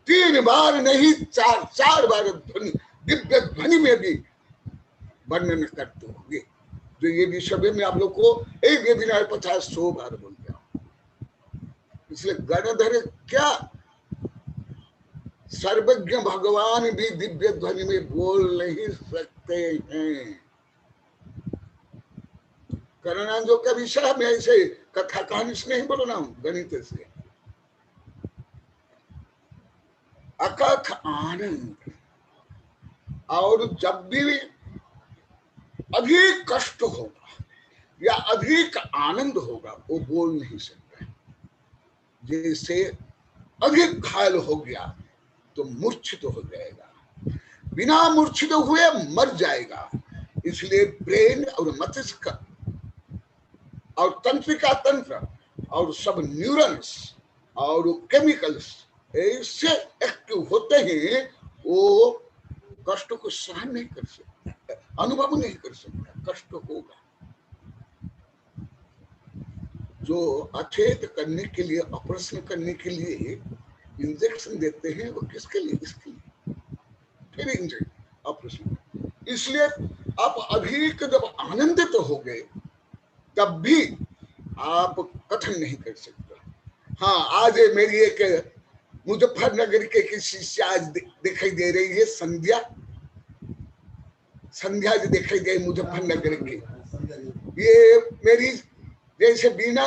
3 बार नहीं, 4 बार ध्वनि, दिव्य ध्वनि में भी वर्णन करते होंगे। जो ये विषय में आप लोग को एक वेबिनार 50-100 बार बोल गया। इसलिए गणधर क्या सर्वज्ञ भगवान भी दिव्य ध्वनि में बोल नहीं सकते हैं। करुणांजो का विषय मैं ऐसे कथा कहानी से नहीं बोल रहा हूं, गणित से। अकथ आनंद, और जब भी अधिक कष्ट होगा या अधिक आनंद होगा, वो बोल नहीं सकता। जैसे अधिक घायल हो गया तो मूर्छित हो जाएगा, बिना मूर्छित हुए मर जाएगा। इसलिए ब्रेन और मस्तिष्क और तंत्रिका तंत्र और सब न्यूरॉन्स और केमिकल्स ऐसे एक्टिव होते हैं, वो कष्ट को सहन नहीं कर सकता, अनुभव नहीं कर सकता, कष्ट होगा। जो अचेत करने के लिए, ऑपरेशन करने के लिए इंजेक्शन देते हैं, वो किसके लिए? इसके लिए, फिर इंजेक्शन, ऑपरेशन। इसलिए आप अधिक जब आनंदित तो हो गए, तब भी आप कथन नहीं कर सकते। हाँ, आज मेरी एक मुजफ्फरनगर के किसी से आज दिखाई दे रही है, संध्या जो दिखाई दे मुजफ्फरनगर की। ये मेरी जैसे बीना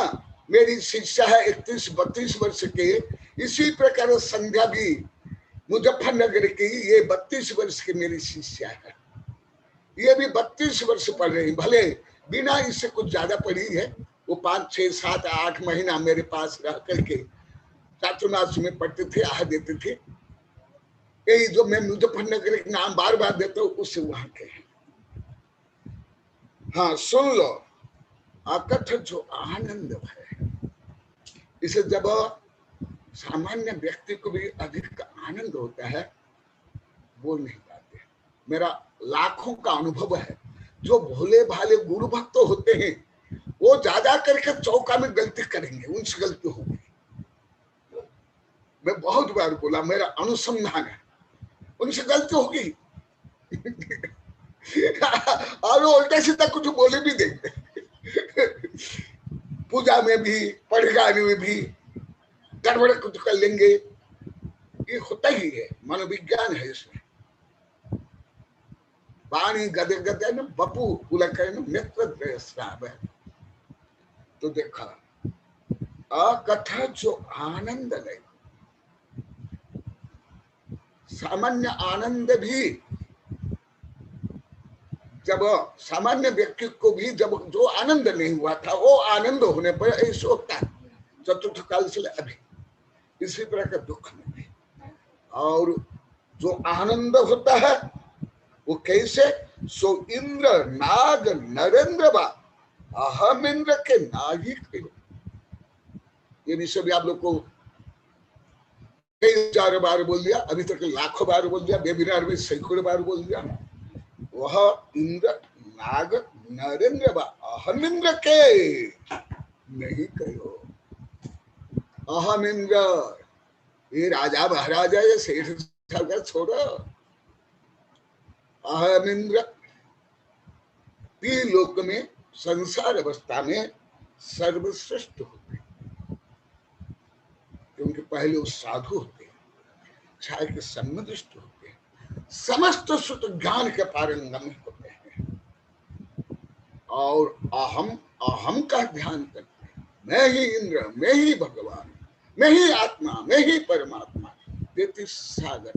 मेरी शिष्या है 31-32 वर्ष के, इसी प्रकार संध्या भी मुजफ्फरनगर की, ये 32 वर्ष की मेरी शिष्या है। ये भी 32 वर्ष पढ़ रही, भले बिना इससे कुछ ज्यादा पढ़ी है। वो 5, 6, 7, 8 महीना मेरे पास रह करके चातुर्मास में पढ़ते थे, आ देते थे। यही जो मैं मुजफ्फरनगर के नाम बार बार देता हूँ, उससे वहां के हैं। हाँ, सुन लो, अकथ जो आनंद है, इसे जब सामान्य व्यक्ति को भी अधिक आनंद होता है, बोल नहीं पाते। मेरा लाखों का अनुभव है। जो भोले भाले गुरु भक्त होते हैं, वो ज्यादा करके चौका में गलती करेंगे, उनसे गलती होगी। मैं बहुत बार बोला, मेरा अनुसंधान है, उनसे गलती होगी। और वो उल्टा सीधा कुछ बोले भी देंगे। पूजा में भी, पढ़गाने में भी गड़बड़ कुछ कर लेंगे। ये होता ही है, मनोविज्ञान है इसमें। वाणी गदे गदे न बपू उलक नेत्र श्राव है। तो देखा, अकथा जो आनंद है, सामान्य आनंद भी, जब सामान्य व्यक्ति को भी जब जो आनंद नहीं हुआ था, वो आनंद होने पर ऐसा होता है चतुर्थ काल से अभी। इसी तरह का दुख में भी, और जो आनंद होता है वो कैसे? सो इंद्र नाग नरेंद्र बा अहम इंद्र के नागी। ये विषय भी आप लोग को कई हजार बार बोल दिया, अभी तक लाखों बार बोल दिया, वेबिनार में सैकड़ों बार बोल दिया। वह इंद्र नाग नरेंद्र अहम इंद्र के नहीं कहो। अहम इंद्र ये राजा महाराजा ये सेठ साहब छोड़ो। अहम इंद्र लोक में संसार अवस्था में सर्वश्रेष्ठ होते, क्योंकि पहले वो साधु होते हैं, छाया के सम्मिष्ट होते हैं, समस्त सुत ज्ञान के पारंगम होते हैं, और अहम अहम का ध्यान करते हैं। मैं ही इंद्र, मैं ही भगवान, मैं ही आत्मा, मैं ही परमात्मा देती सागर।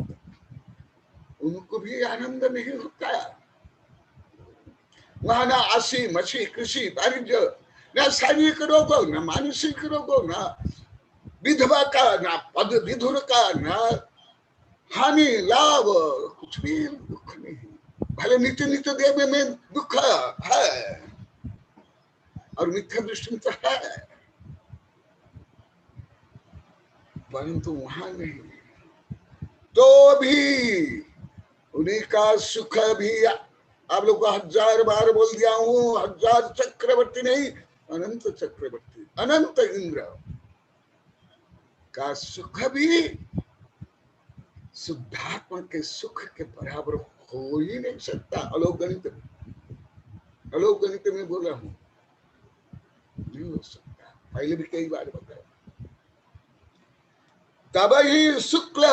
उनको भी आनंद नहीं होता। वहां ना आशी मछी कृषि वाणिज्य, न शारीरिक रोग, न मानसिक रोग, न विधवा का, न पद विधुर का, न हानि लाभ, कुछ भी दुख नहीं। भले नित्य नित्य देव में दुख है और मिथ्या दृष्टि तो है, परंतु वहां नहीं। तो भी उन्हीं का सुख भी आप लोग को हजार बार बोल दिया हूं, हजार चक्रवर्ती नहीं, अनंत चक्रवर्ती, अनंत इंद्र का सुख भी शुद्धात्मा के सुख के बराबर हो ही नहीं सकता। अलोकगणित में बोला हूं, नहीं हो सकता, पहले भी कई बार बताया। तब ही शुक्ल,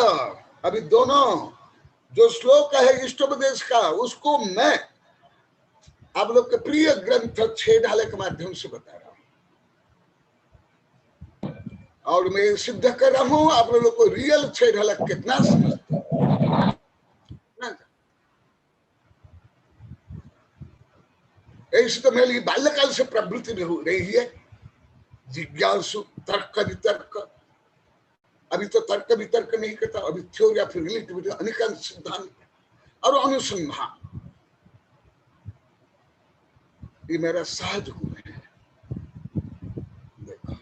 अभी दोनों जो श्लोक है इष्टोपदेश का, उसको मैं आप लोग के प्रिय ग्रंथ 6 ढाले के माध्यम से बता रहा हूं, और मैं सिद्ध कर रहा हूं आप लोग को रियल 6 ढाला कितना समझते हैं। ऐसे तो मेरी बाल्यकाल से प्रवृत्ति हो रही है, जिज्ञासु, तर्क वितर्क। अभी तो तर्क वितर्क नहीं करता, अभी थ्योरी या फिर रिलेटिविटी, अनेक सिद्धांत और अनुसंधान, ये मेरा सहज गुण है। देखो,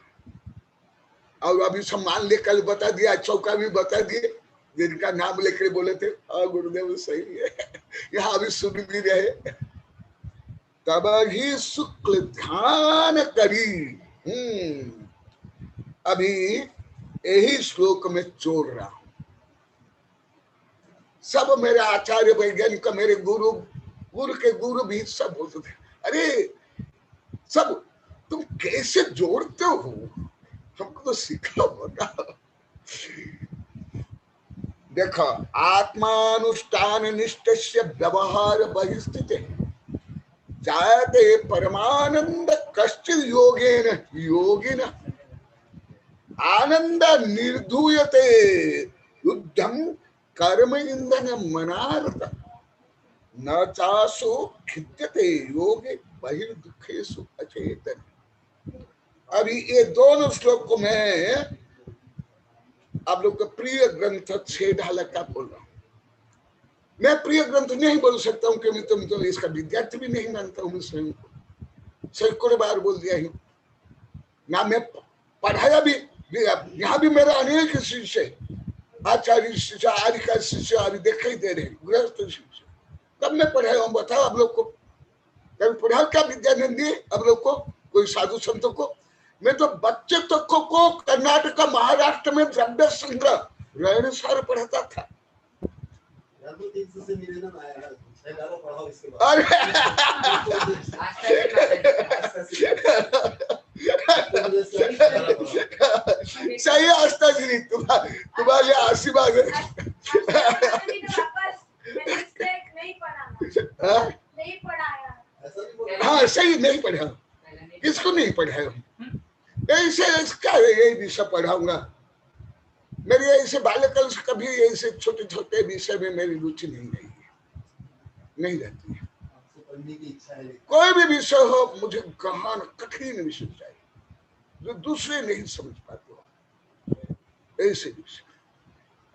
और अभी सम्मान लेकर बता दिया, चौका भी बता दिए, जिनका नाम लेकर बोले थे गुरुदेव सही है, यहाँ अभी सुन भी रहे। तब ही शुक्ल ध्यान करी, अभी यही श्लोक में जोड़ रहा हूं। सब मेरे आचार्य वैज्ञानिक, मेरे गुरु के गुरु भी सब बोलते थे, अरे सब तुम कैसे जोड़ते हो, हमको तो सिखा होगा। देखो, आत्मानुष्ठान निष्ठस्य व्यवहार बहिस्थित जायते परमानंद कश्चित् योगेन योगिन आनंद निर्धूयते युद्धम कर्म इंधन मनारत न चासु खिद्यते योगे बहिर्दुखेषु अचेतन। अभी ये दोनों श्लोक को मैं आप लोग का प्रिय ग्रंथ 6 ढाला का बोल रहा हूं। मैं प्रिय ग्रंथ नहीं बोल सकता हूं क्योंकि तुम तो इसका विद्यार्थी भी नहीं मानता हूं। मैं स्वयं को सैकड़ों बार बोल दिया हूं ना, मैं पढ़ाया भी, यहाँ भी मेरा अनेक शिष्य, आचार्य शिष्य, आदि का शिष्य अभी दिखाई दे रहे, गृहस्थ शिष्य। तब मैं पढ़ाया हूँ, बताओ आप लोग को कभी पढ़ा क्या विद्यानंद जी आप लोग को, कोई साधु संतों को? मैं तो बच्चे तक को कर्नाटक महाराष्ट्र में द्रव्य संग्रह रहनसार पढ़ाता था। सही आस्तागिरी, तुम्हारे आशीर्वाद हाँ सही नहीं पढ़ा, किसको नहीं पढ़ाया? ऐसे इसका यही विषय पढ़ाऊंगा। मेरी ऐसे बाल्यकाल से कभी ऐसे छोटे छोटे विषय में मेरी रुचि नहीं रही है, नहीं रहती है। कोई भी विषय हो, मुझे गहन कठिन विषय चाहिए जो दूसरे नहीं समझ पाते हो, ऐसे विषय।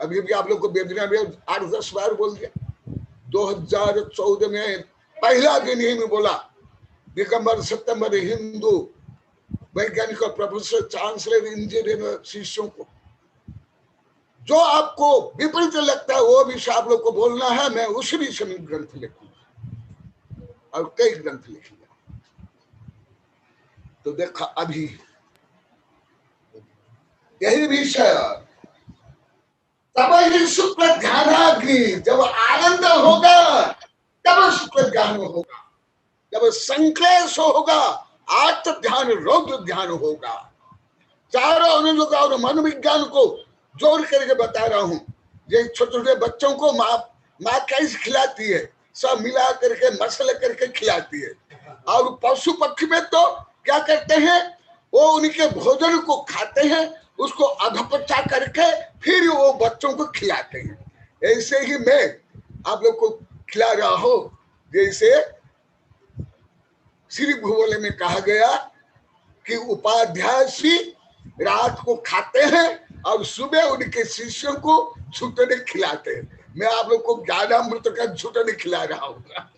अभी भी आप लोग को वेबिनार में 8-10 बार बोल दिया। 2014 में पहला दिन ही में बोला, दिगंबर सितंबर हिंदू वैज्ञानिक और प्रोफेसर चांसलर इंजीनियर शिष्यों को जो आपको विपरीत लगता है वो विषय आप लोग को बोलना है। मैं उस विषय में ग्रंथ लिखूंगा और कई ग्रंथ लिखूंगा। तो देखा अभी यही विषय, तब ही शुक्ल ध्यानाग्नि, जब आनंद होगा तब शुक्ल ध्यान होगा, जब संक्लेश होगा आत्म ध्यान रौद्र ध्यान होगा। चारों अनुयोग और मन विज्ञान को जोड़ करके बता रहा हूं। ये छोटे छोटे बच्चों को माँ कैसे खिलाती है, सब मिला करके मसल करके खिलाती है। और पशु पक्षी में तो क्या करते हैं, वो उनके भोजन को खाते हैं, उसको अधपचा करके फिर वो बच्चों को खिलाते हैं। ऐसे ही मैं आप लोग को खिला रहा हूं। जैसे श्री भूगोल में कहा गया कि उपाध्याय श्री रात को खाते हैं और सुबह उनके शिष्यों को छुटने खिलाते हैं। मैं आप लोग को ज्ञानामृत का छुटने खिला रहा हूँ। आप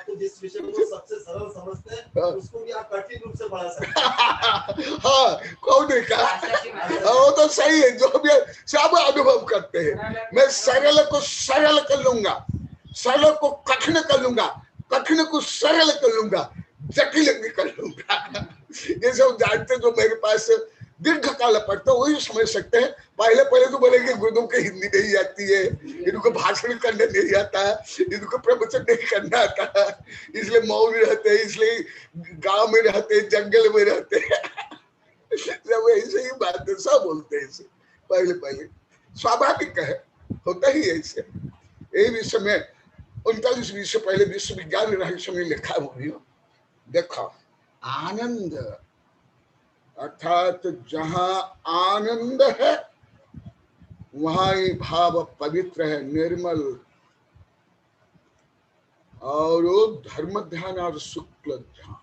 तो जिस विषय को सबसे सरल समझते हैं उसको भी आप कठिन रूप से बढ़ा सकते हैं। हाँ, कौन ने कहा? वो तो सही है, जो भी सब अनुभव करते हैं। मैं सरल को सरल कर लूंगा, सरल को कठिन कर लूंगा, कठिन को सरल कर लूंगा, जटिल भी कर लूंगा। ये सब जानते जो मेरे पास दीर्घ काल पढ़ते वही समझ सकते हैं। पहले पहले तो बोलेंगे गुरुओं को हिंदी नहीं आती है, इनको भाषण करने नहीं आता, इनको प्रवचन नहीं करना आता, इसलिए मौन रहते हैं, इसलिए गांव में रहते हैं, जंगल में रहते हैं। सब ऐसे ही बात है, सब बोलते हैं ऐसे। पहले पहले स्वाभाविक है, होता ही ऐसे। यही विषय में 39 विषय पहले विश्व विज्ञान रहस्य में लिखा हुई हो। देखो आनंद अर्थात जहां आनंद है वहां ही भाव पवित्र है, निर्मल। और वो धर्म ध्यान और शुक्ल ध्यान।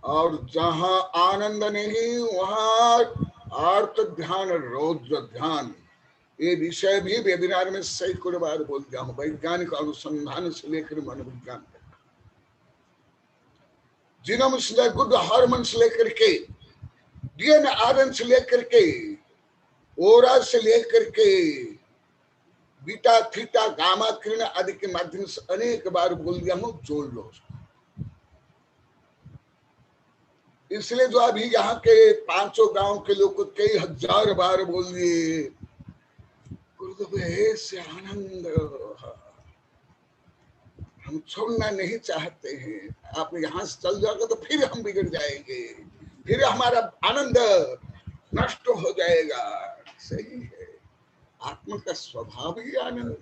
और जहां आनंद नहीं वहां आर्त ध्यान, रौद्र ध्यान। ये विषय भी वेबिनार में सैकड़ों बार बोल दिया हूं। वैज्ञानिक अनुसंधान से लेकर मनोविज्ञान तक, जीनोम से गुड हार्मोन से लेकर के, डीएनए आरएन से लेकर के, ओरा से लेकर के, बीटा थीटा गामा किरण आदि के माध्यम से अनेक बार बोल दिया हूं। जोड़ लो। इसलिए जो अभी यहाँ के 500 गांव के लोग को कई हजार बार बोल दिए, गुरुदेव ऐसे आनंद हम छोड़ना नहीं चाहते हैं। आप यहाँ से चल जाओगे तो फिर हम बिगड़ जाएंगे, फिर हमारा आनंद नष्ट हो जाएगा। सही है, आत्मा का स्वभाव ही आनंद।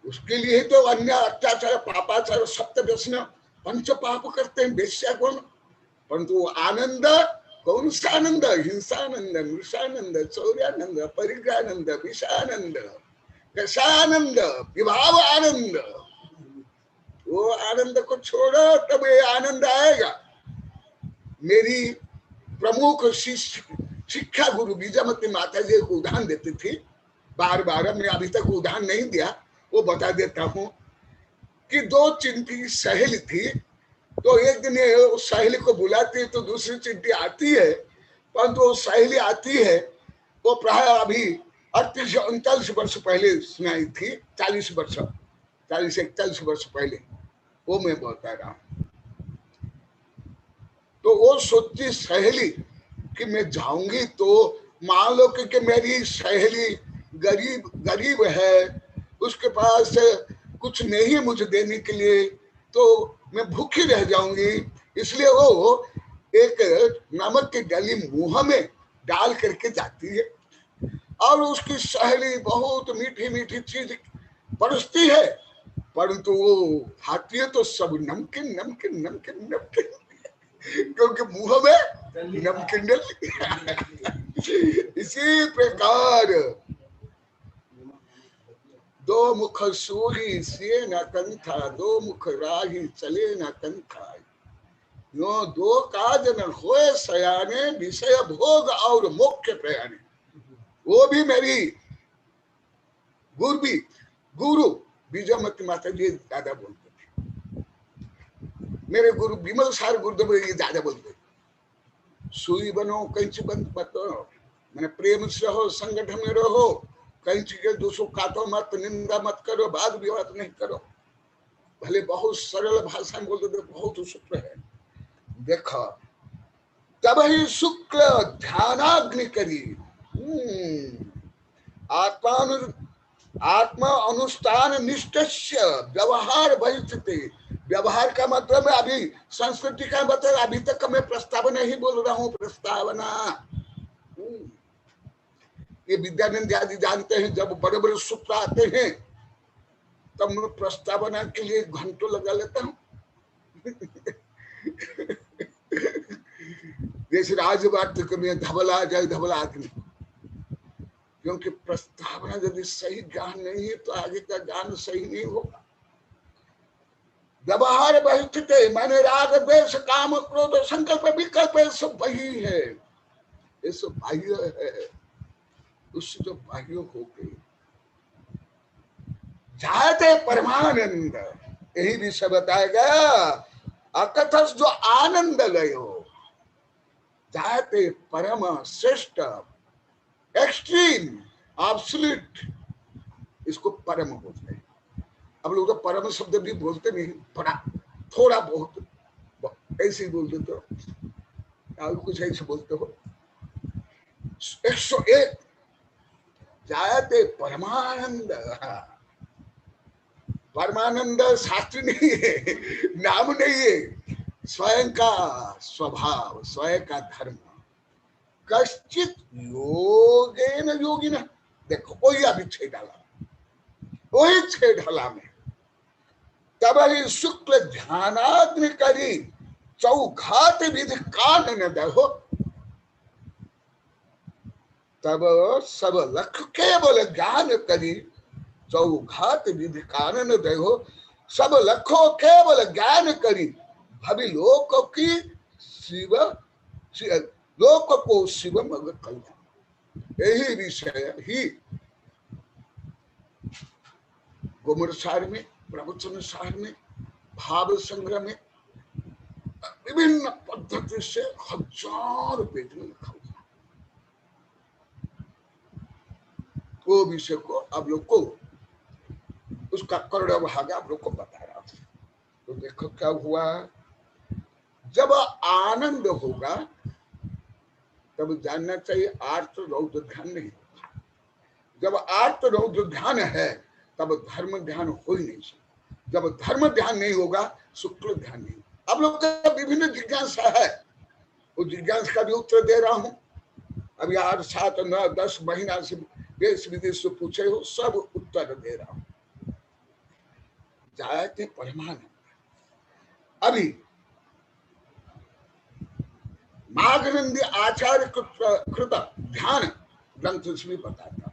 उसके लिए तो अन्य अत्याचार, पापाचार, सप्त व्यसन, पंच पाप करते हैं, वेश्या गुण। परंतु आनंद कौन सा आनंद? हिंसानंद, मृषानंद, चौर्यानंद, परिग्रहानंद, विषानंद, कषानंद, विभाव आनंद। वो आनंद को छोड़ो तब ये आनंद आएगा। मेरी प्रमुख शिक्षा गुरु बीजामती माता जी को उदाहरण देती थी बार बार। मैं अभी तक उदाहरण नहीं दिया, वो बता देता हूं कि 2 चिंटी सहेली थी। तो एक दिन उस सहेली को बुलाती है तो दूसरी चिंटी आती है, परंतु वो सहेली आती है वो प्राय अभी 38-39 वर्ष पहले सुनाई थी, 40-41 वर्ष पहले, वो मैं बता रहा हूं। तो वो सोचती सहेली कि मैं जाऊंगी तो मान लो कि मेरी सहेली गरीब है, उसके पास कुछ नहीं मुझे देने के लिए, तो मैं भूखी रह जाऊंगी। इसलिए वो एक नमक की डली मुंह में डाल करके जाती है और उसकी सहेली बहुत मीठी मीठी चीज परोसती है, परंतु वो खाती है तो सब नमकीन नमकीन नमकीन नमकीन, क्योंकि मुंह में नमकीन डली। इसी प्रकार 2 मुख सूरी सिए न कंथा, 2 मुख राही चले न कंथा। यो 2 काज न होए सयाने, विषय भोग और मोक्ष प्रयाणे। वो भी मेरी गुरु बीजामती माता जी दादा बोलते थे। मेरे गुरु विमल सार गुरुदेव ये दादा बोलते थे। सुई बनो कैंची बंद मत, मैंने प्रेम से रहो, संगठन में रहो, कैंची के दूसरों काटो मत, निंदा मत करो, वाद विवाद नहीं करो। भले बहुत सरल भाषा में बोलते थे, बहुत शुक्र है। देखो तब ही शुक्ल ध्यानाग्नि करी, आत्मा अनुष्ठान निष्ठस्य व्यवहार बहिष्ठते। व्यवहार का मतलब है, अभी संस्कृति का मतलब, अभी तक मैं प्रस्तावना ही बोल रहा हूँ, प्रस्तावना। ये विद्यानंद आदि जानते हैं, जब बड़े बड़े सूत्र आते हैं तब मैं प्रस्तावना के लिए घंटों लगा लेता हूँ। जैसे राजवार्तिक में धबला जाए धबला आदमी, क्योंकि प्रस्तावना यदि सही ज्ञान नहीं है तो आगे का ज्ञान सही नहीं होगा। व्यवहार बहिष्ठते माने राग द्वेष काम क्रोध संकल्प विकल्प, सब वही है, ये सब बाह्य है। उससे जो बाह्य हो गई जाते परमानंद, यही विषय बताया गया। अकथस जो आनंद गयो जाते परम श्रेष्ठ, एक्सट्रीम, एब्सोल्यूट, इसको परम बोलते हैं। अब लोग तो परम शब्द भी बोलते नहीं, बड़ा थोड़ा बहुत ऐसे ही बोल देते हो, और कुछ ऐसे बोलते हो। 101 जायते परमानंद। परमानंद शास्त्र नहीं है, नाम नहीं है, स्वयं का स्वभाव, स्वयं का धर्म। कश्चित योगेन योगिना, देखो वही अभी 6 डाला, वही 6 ढला में। तब ही शुक्ल ध्यानाग्नि करी चौघात विधि कानन दहो, तब सब लख केवल ज्ञान करी चौघात विधि कानन दहो, सब लखों केवल ज्ञान करी भवि लोक की शिव, लोक को शिव मग कल्याण। यही विषय ही गुमर सार में, प्रवचन सार में, भाव संग्रह में विभिन्न पद्धति से 1000 पेज में लिखा हुआ। वो विषय को आप लोग को, उसका करोड़ भाग आप लोग को बता रहा हूं। तो देखो क्या हुआ, जब आनंद होगा तब जानना चाहिए आर्त रौद्र ध्यान नहीं होगा। जब आर्त रौद्र ध्यान है तब धर्म ध्यान हो ही नहीं सकता। जब धर्म ध्यान नहीं होगा शुक्ल ध्यान नहीं। अब लोग का विभिन्न जिज्ञासा है, उस जिज्ञासा का भी उत्तर दे रहा हूं। अभी 8, 7, 9, 10 महीना से देश विदेश से पूछे हो, सब उत्तर दे रहा हूं। जायते परमानंद। अभी माघनंदी आचार्य कृत ध्यान ग्रंथ से भी बताता,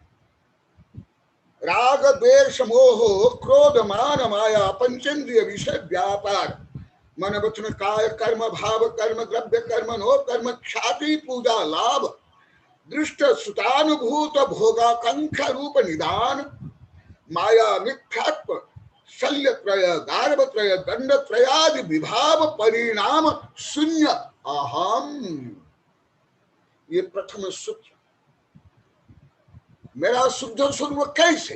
राग द्वेष मोह क्रोध मान माया पंचेंद्रिय विषय व्यापार, मन वचन काय कर्म भाव कर्म द्रव्य कर्म नो कर्म ख्याति पूजा लाभ दृष्ट सुतानुभूत भोगाकांक्षा रूप निदान, माया मिथ्यात्व शल्य त्रय गार्भ त्रय दंड त्रयादि विभाव परिणाम शून्य अहम। ये प्रथम सूत्र। मेरा शुद्ध स्वरूप कैसे,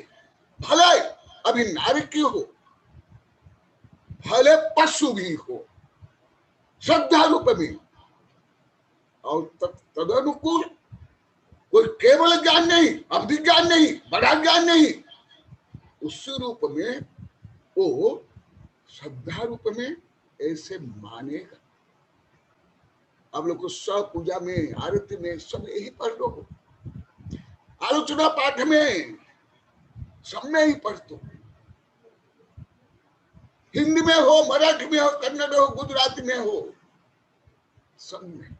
भले अभी नारी की हो, भले पशु भी हो, श्रद्धा रूप में, और तदनुकूल कोई केवल ज्ञान नहीं, अवधि ज्ञान नहीं, बड़ा ज्ञान नहीं, उस रूप में वो श्रद्धा रूप में ऐसे मानेगा। आप लोग को सब पूजा में, आरती में सब यही पढ़ लो, आलोचना पाठ में सब में ही पढ़ दो। हिंदी में हो, मराठी में हो, कन्नड़ हो, गुजराती में हो, सब में।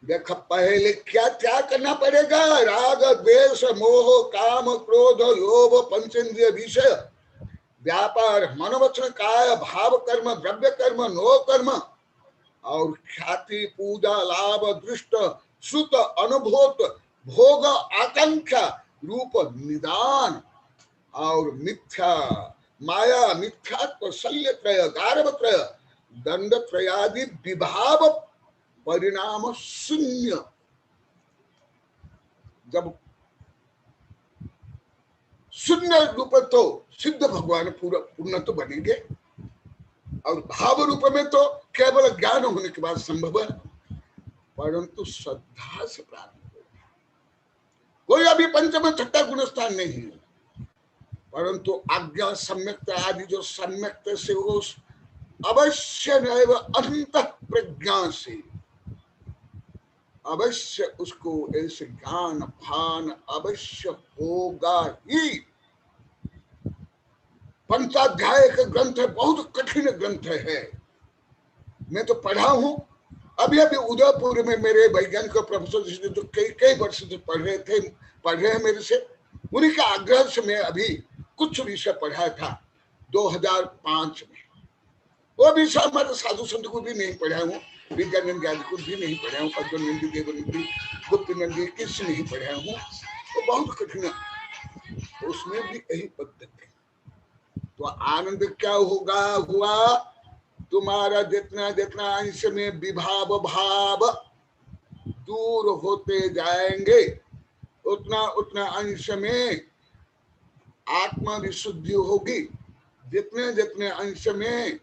देख पहले क्या क्या करना पड़ेगा, राग द्वेष मोह काम क्रोध लोभ पंचेंद्रिय विषय व्यापार मनोवचन काय भाव कर्म द्रव्य कर्म नो कर्म और ख्याति पूजा लाभ दृष्ट श्रुत अनुभूत भोग आकांक्षा रूप निदान और मिथ्या माया मिथ्यात्व शल्य त्रय गार्भ त्रय दंड त्रयादि विभाव परिणाम शून्य। जब शून्य रूप तो सिद्ध भगवान पूरा पूर्ण तो बनेंगे, और भाव रूप में तो केवल ज्ञान होने के बाद संभव है, परंतु श्रद्धा से प्राप्त होगा। कोई अभी पंचम छठा गुण स्थान नहीं है, परंतु आज्ञा सम्यक्त आदि जो सम्यक्त से वो अवश्य नैव अंत प्रज्ञा से अवश्य उसको ऐसे ज्ञान भान अवश्य होगा ही। पंचाध्याय का ग्रंथ है, बहुत कठिन ग्रंथ है। मैं तो पढ़ा हूं, अभी अभी उदयपुर में मेरे वैज्ञानिक प्रोफेसर जो कई वर्ष से पढ़ रहे हैं मेरे से, उन्हीं के आग्रह से मैं अभी कुछ विषय पढ़ा था 2005 में। वो विषय हमारे साधु संत को भी नहीं पढ़ा हूँ, विद्यानंद आदि को भी नहीं पढ़ा हूँ, पद्मनंदी देवनंदी गुप्त नंदी किसी नहीं पढ़ा हूँ, तो बहुत कठिन है। उसमें भी यही पद्धति। तो आनंद क्या होगा हुआ, तुम्हारा जितना जितना अंश में विभाव भाव दूर होते जाएंगे, उतना उतना अंश में आत्मा विशुद्धि होगी। जितने जितने अंश में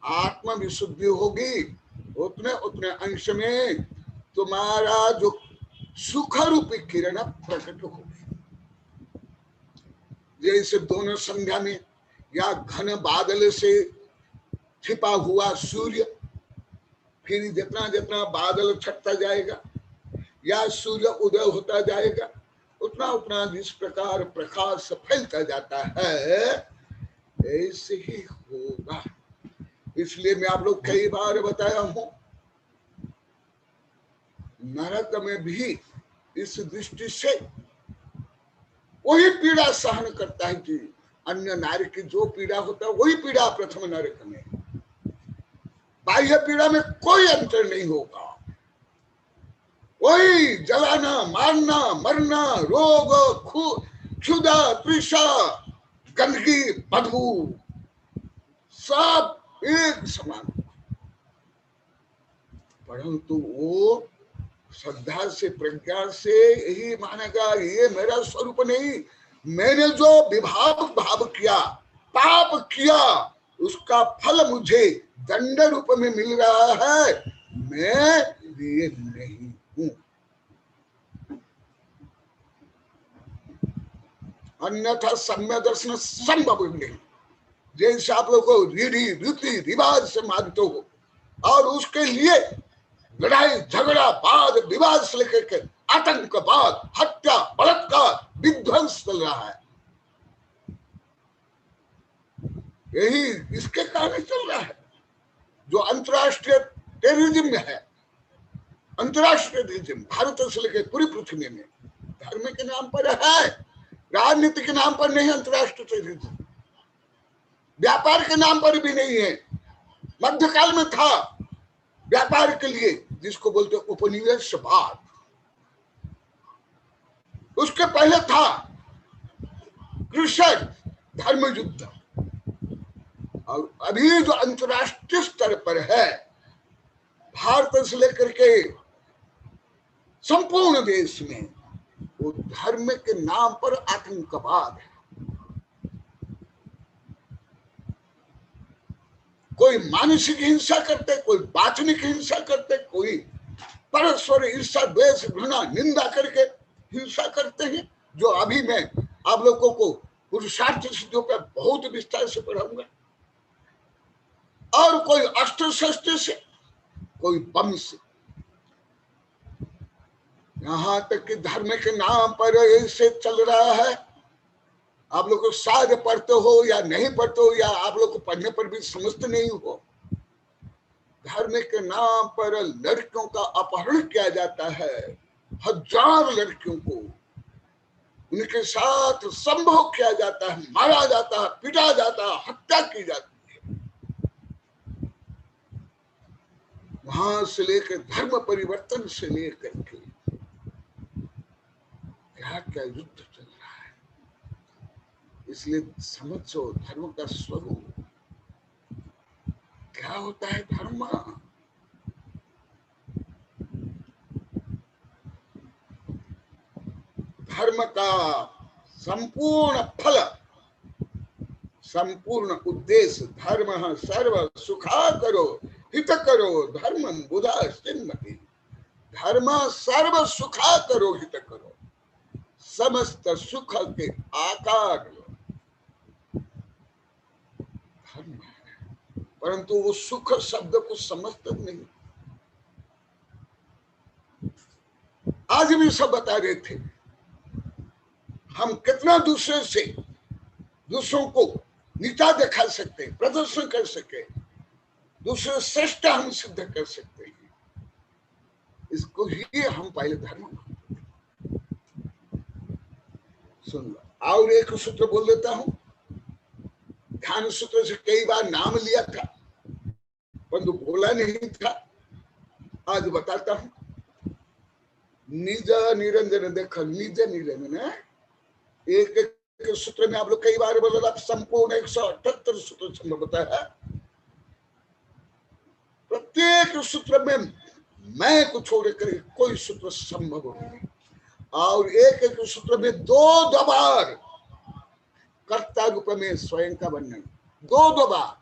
आत्मा विशुद्धि होगी, उतने उतने अंश में तुम्हारा जो सुख रूपी किरण प्रकट होगी। जैसे दोनों संध्या में या घन बादल से छिपा हुआ सूर्य, फिर जितना जितना बादल छटता जाएगा या सूर्य उदय होता जाएगा, उतना उतना जिस प्रकार प्रकाश फैलता जाता है, ऐसे ही होगा। इसलिए मैं आप लोग कई बार बताया हूं, नरक में भी इस दृष्टि से वही पीड़ा सहन करता है कि अन्य नारी की जो पीड़ा होता है वही पीड़ा प्रथम नरक में। बाह्य पीड़ा में कोई अंतर नहीं होगा। वही जलाना, मारना, मरना, रोग, क्षुधा, तृषा, गंदगी, बदबू, सब एक समान। परंतु वो श्रद्धा से प्रज्ञा से यही मानेगा, ये मेरा स्वरूप नहीं, मैंने जो विभाव भाव किया, पाप किया, उसका फल मुझे दंड रूप में मिल रहा है, मैं ये नहीं हूं। अन्यथा सम्य दर्शन संभव नहीं। जैसे आप लोग को रीढ़ी रीति रिवाज से मानते हो, और उसके लिए लड़ाई झगड़ा वाद विवाद से लेकर के आतंकवाद, हत्या, बलात्कार, विध्वंस चल रहा है, यही इसके कारण चल रहा है। जो अंतर्राष्ट्रीय टेररिज्म है, अंतर्राष्ट्रीय टेररिज्म भारत से लेकर पूरी पृथ्वी में धर्म के नाम पर है, राजनीति के नाम पर नहीं। अंतर्राष्ट्रीय टेररिज्म व्यापार के नाम पर भी नहीं है। मध्यकाल में था व्यापार के लिए, जिसको बोलते उपनिवेशवाद। उसके पहले था कृषक धर्म युद्ध। और अभी जो अंतर्राष्ट्रीय स्तर पर है, भारत से लेकर के संपूर्ण देश में, वो धर्म के नाम पर आतंकवाद है। कोई मानसिक हिंसा करते, कोई वाचनिक हिंसा करते, कोई परस्पर ईर्षा द्वेष घृणा निंदा करके हिंसा करते हैं, जो अभी मैं आप लोगों को पुरुषार्थ सिद्धियों पर बहुत विस्तार से पढ़ाऊंगा। और कोई अस्त्र शस्त्र से, कोई बम से, यहां तक कि धर्म के नाम पर ऐसे चल रहा है। आप लोग को शायद पढ़ते हो या नहीं पढ़ते हो, या आप लोग को पढ़ने पर भी समझते नहीं हो, धर्म के नाम पर लड़कियों का अपहरण किया जाता है। हजार लड़कियों को उनके साथ संभोग किया जाता है, मारा जाता है, पीटा जाता है, हत्या की जाती है। वहां से लेकर धर्म परिवर्तन से लेकर के क्या क्या युद्ध चल रहा है। इसलिए समझो धर्म का स्वरूप क्या होता है धर्म? धर्म का संपूर्ण फल, संपूर्ण उद्देश्य धर्म सर्व सुखा करो हित करो धर्म बुधा सिन्मति। धर्म सर्व सुखा करो हित करो, समस्त सुख के आकार धर्म है। परंतु वो सुख शब्द को समझते नहीं। आज भी सब बता रहे थे हम कितना दूसरों को नीचा दिखा सकते हैं, प्रदर्शन कर सके, दूसरे श्रेष्ठ हम सिद्ध कर सकते हैं। इसको ही हम पहले धर्म मानते हैं। सुन लो और एक सूत्र बोल देता हूं। ध्यान सूत्र से कई बार नाम लिया था परंतु बोला नहीं था, आज बताता हूं। निज निरंजन, देखो निज निरंजन है। एक एक सूत्र में आप लोग कई बार बोले, आप संपूर्ण 178 सूत्र से बताया। प्रत्येक सूत्र में मैं को छोड़कर कोई सूत्र संभव नहीं। और एक एक सूत्र में दो बार कर्ता रूप में स्वयं का वर्णन, दो बार।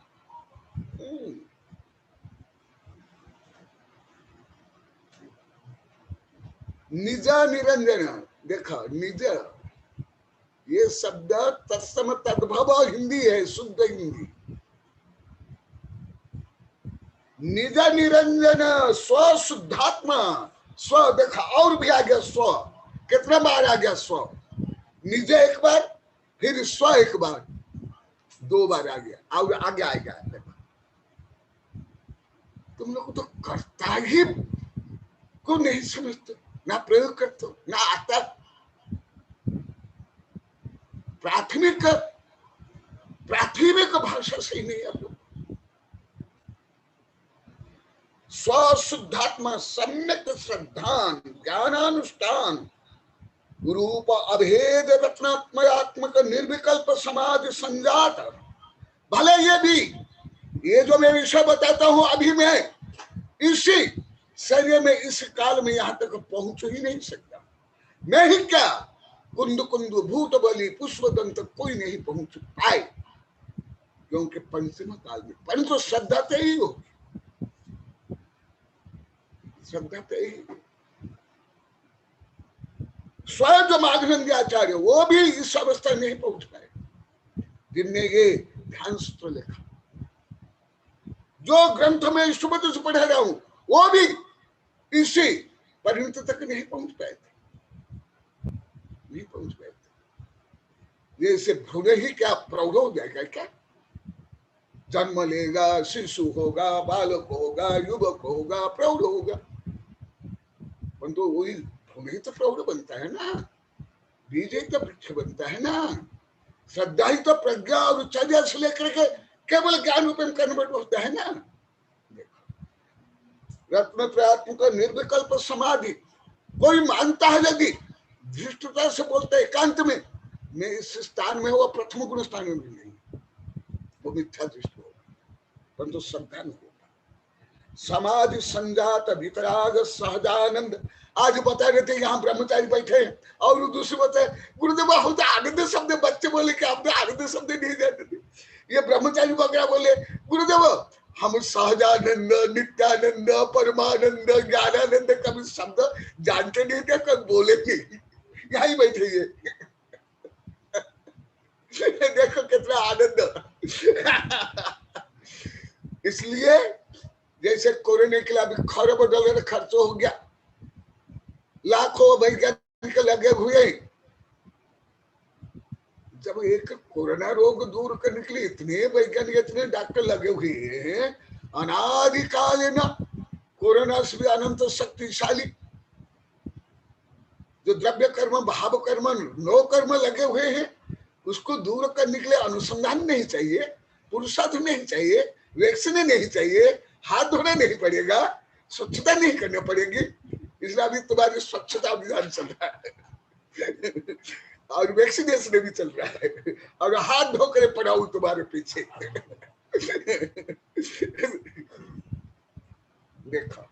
निज निरंजन, देखा निज ये शब्द तत्सम तद्भव हिंदी है, शुद्ध हिंदी। निज निरंजन स्व शुद्धात्मा, स्व देखा और भी आ गया स्व, कितना बार आ गया स्व? निज एक बार, फिर स्व एक बार, दो बार आ गया और आगे आएगा। तुम लोग तो कर्ता ही को नहीं समझते, ना प्रयोग करते हो, ना आता। प्राथमिक भाषा सही नहीं है। स्वशुद्धात्मा सम्यक श्रद्धान ज्ञानानुष्ठान रूप अभेद रत्नात्मक निर्विकल्प समाधि संजात। भले ये जो मैं विषय बताता हूं, अभी मैं इसी शरीर में इस काल में यहां तक पहुंच ही नहीं सकता। मैं ही क्या, कुंद कुंद भूत बलि पुष्प दंत कोई नहीं पहुंच पाए, क्योंकि पंचम काल में। परंतु श्रद्धा तो ही होगी, श्रद्धा तो ही। स्वयं जो माधवानंद आचार्य वो भी इस अवस्था नहीं पहुंच पाए जिनने ये ध्यान सूत्र लिखा। जो ग्रंथ में सुबह से पढ़ रहा हूं वो भी इसी परिणति तक नहीं पहुंच पाए थे, नहीं पहुंच पाए थे। जैसे भ्रूण ही क्या प्रौढ़ हो जाएगा, क्या जन्म लेगा, शिशु होगा, बालक होगा, युवक होगा, प्रौढ़ होगा। परंतु वही भ्रूण ही तो प्रौढ़ बनता है ना, बीज ही तो वृक्ष बनता है ना। श्रद्धा ही तो प्रज्ञा और चर्या से लेकर के केवल ज्ञान रूप में कन्वर्ट होता है ना। रत्न प्रयात्मक निर्विकल्प समाधि। कोई मानता है यदि धृष्टता से बोलते एकांत में मैं इस स्थान में हुआ, प्रथम गुण स्थान में भी नहीं, वो मिथ्या दृष्टि होगा। परंतु श्रद्धा नहीं होगा। समाधि संजात वितराग सहजानंद। आज बता रहे थे यहाँ ब्रह्मचारी बैठे हैं और दूसरे बताए गुरुदेव होता आनंद शब्द, बच्चे बोले कि आपने आनंद शब्द नहीं जानते थे। ये ब्रह्मचारी वगैरह बोले गुरुदेव हम सहजानंद, नित्यानंद, परमानंद, ज्ञानानंद कभी शब्द जानते नहीं थे, कभी बोले नहीं। यही बैठे ये देखो कितना आनंद। इसलिए जैसे कोरोना के लिए अभी खरब डॉलर खर्च हो गया, लाखों वैज्ञानिक लगे हुए। जब एक कोरोना रोग दूर करने के लिए इतने वैज्ञानिक, इतने डॉक्टर लगे हुए हैं, अनादिकालीन कोरोना से भी अनंत शक्तिशाली जो द्रव्य कर्म, भाव कर्म, नो कर्म लगे हुए हैं, उसको दूर करने के लिए अनुसंधान नहीं चाहिए, पुरुषार्थ नहीं चाहिए, वैक्सीन नहीं चाहिए, हाथ धोना नहीं पड़ेगा, स्वच्छता नहीं करनी पड़ेगी। इसलिए अभी तुम्हारी स्वच्छता अभियान चल रहा है और वैक्सीनेशन भी चल रहा है और हाथ धोकर पड़ा हूं तुम्हारे पीछे। देखा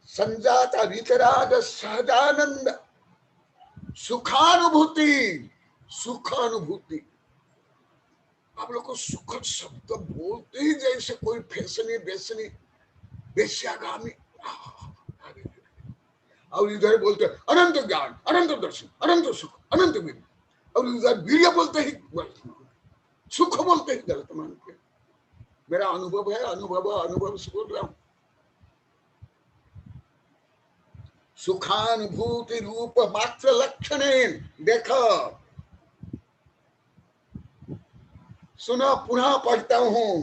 संजाता वितराग सहजानंद सुखानुभूति, सुखानुभूति। आप लोग को सुखद शब्द बोलते ही जैसे कोई फैसनी बेसनी बेस्यागामी, और इधर बोलते अनंत ज्ञान, अनंत दर्शन, अनंत सुख, अनंत वीर्य, और इधर वीर्य बोलते ही सुख बोलते ही गलत मानते। मेरा अनुभव है, अनुभव से बोल रहा हूं। सुखानुभूति रूप मात्र लक्षणेन, देखो सुना, पुनः पढ़ता हूं,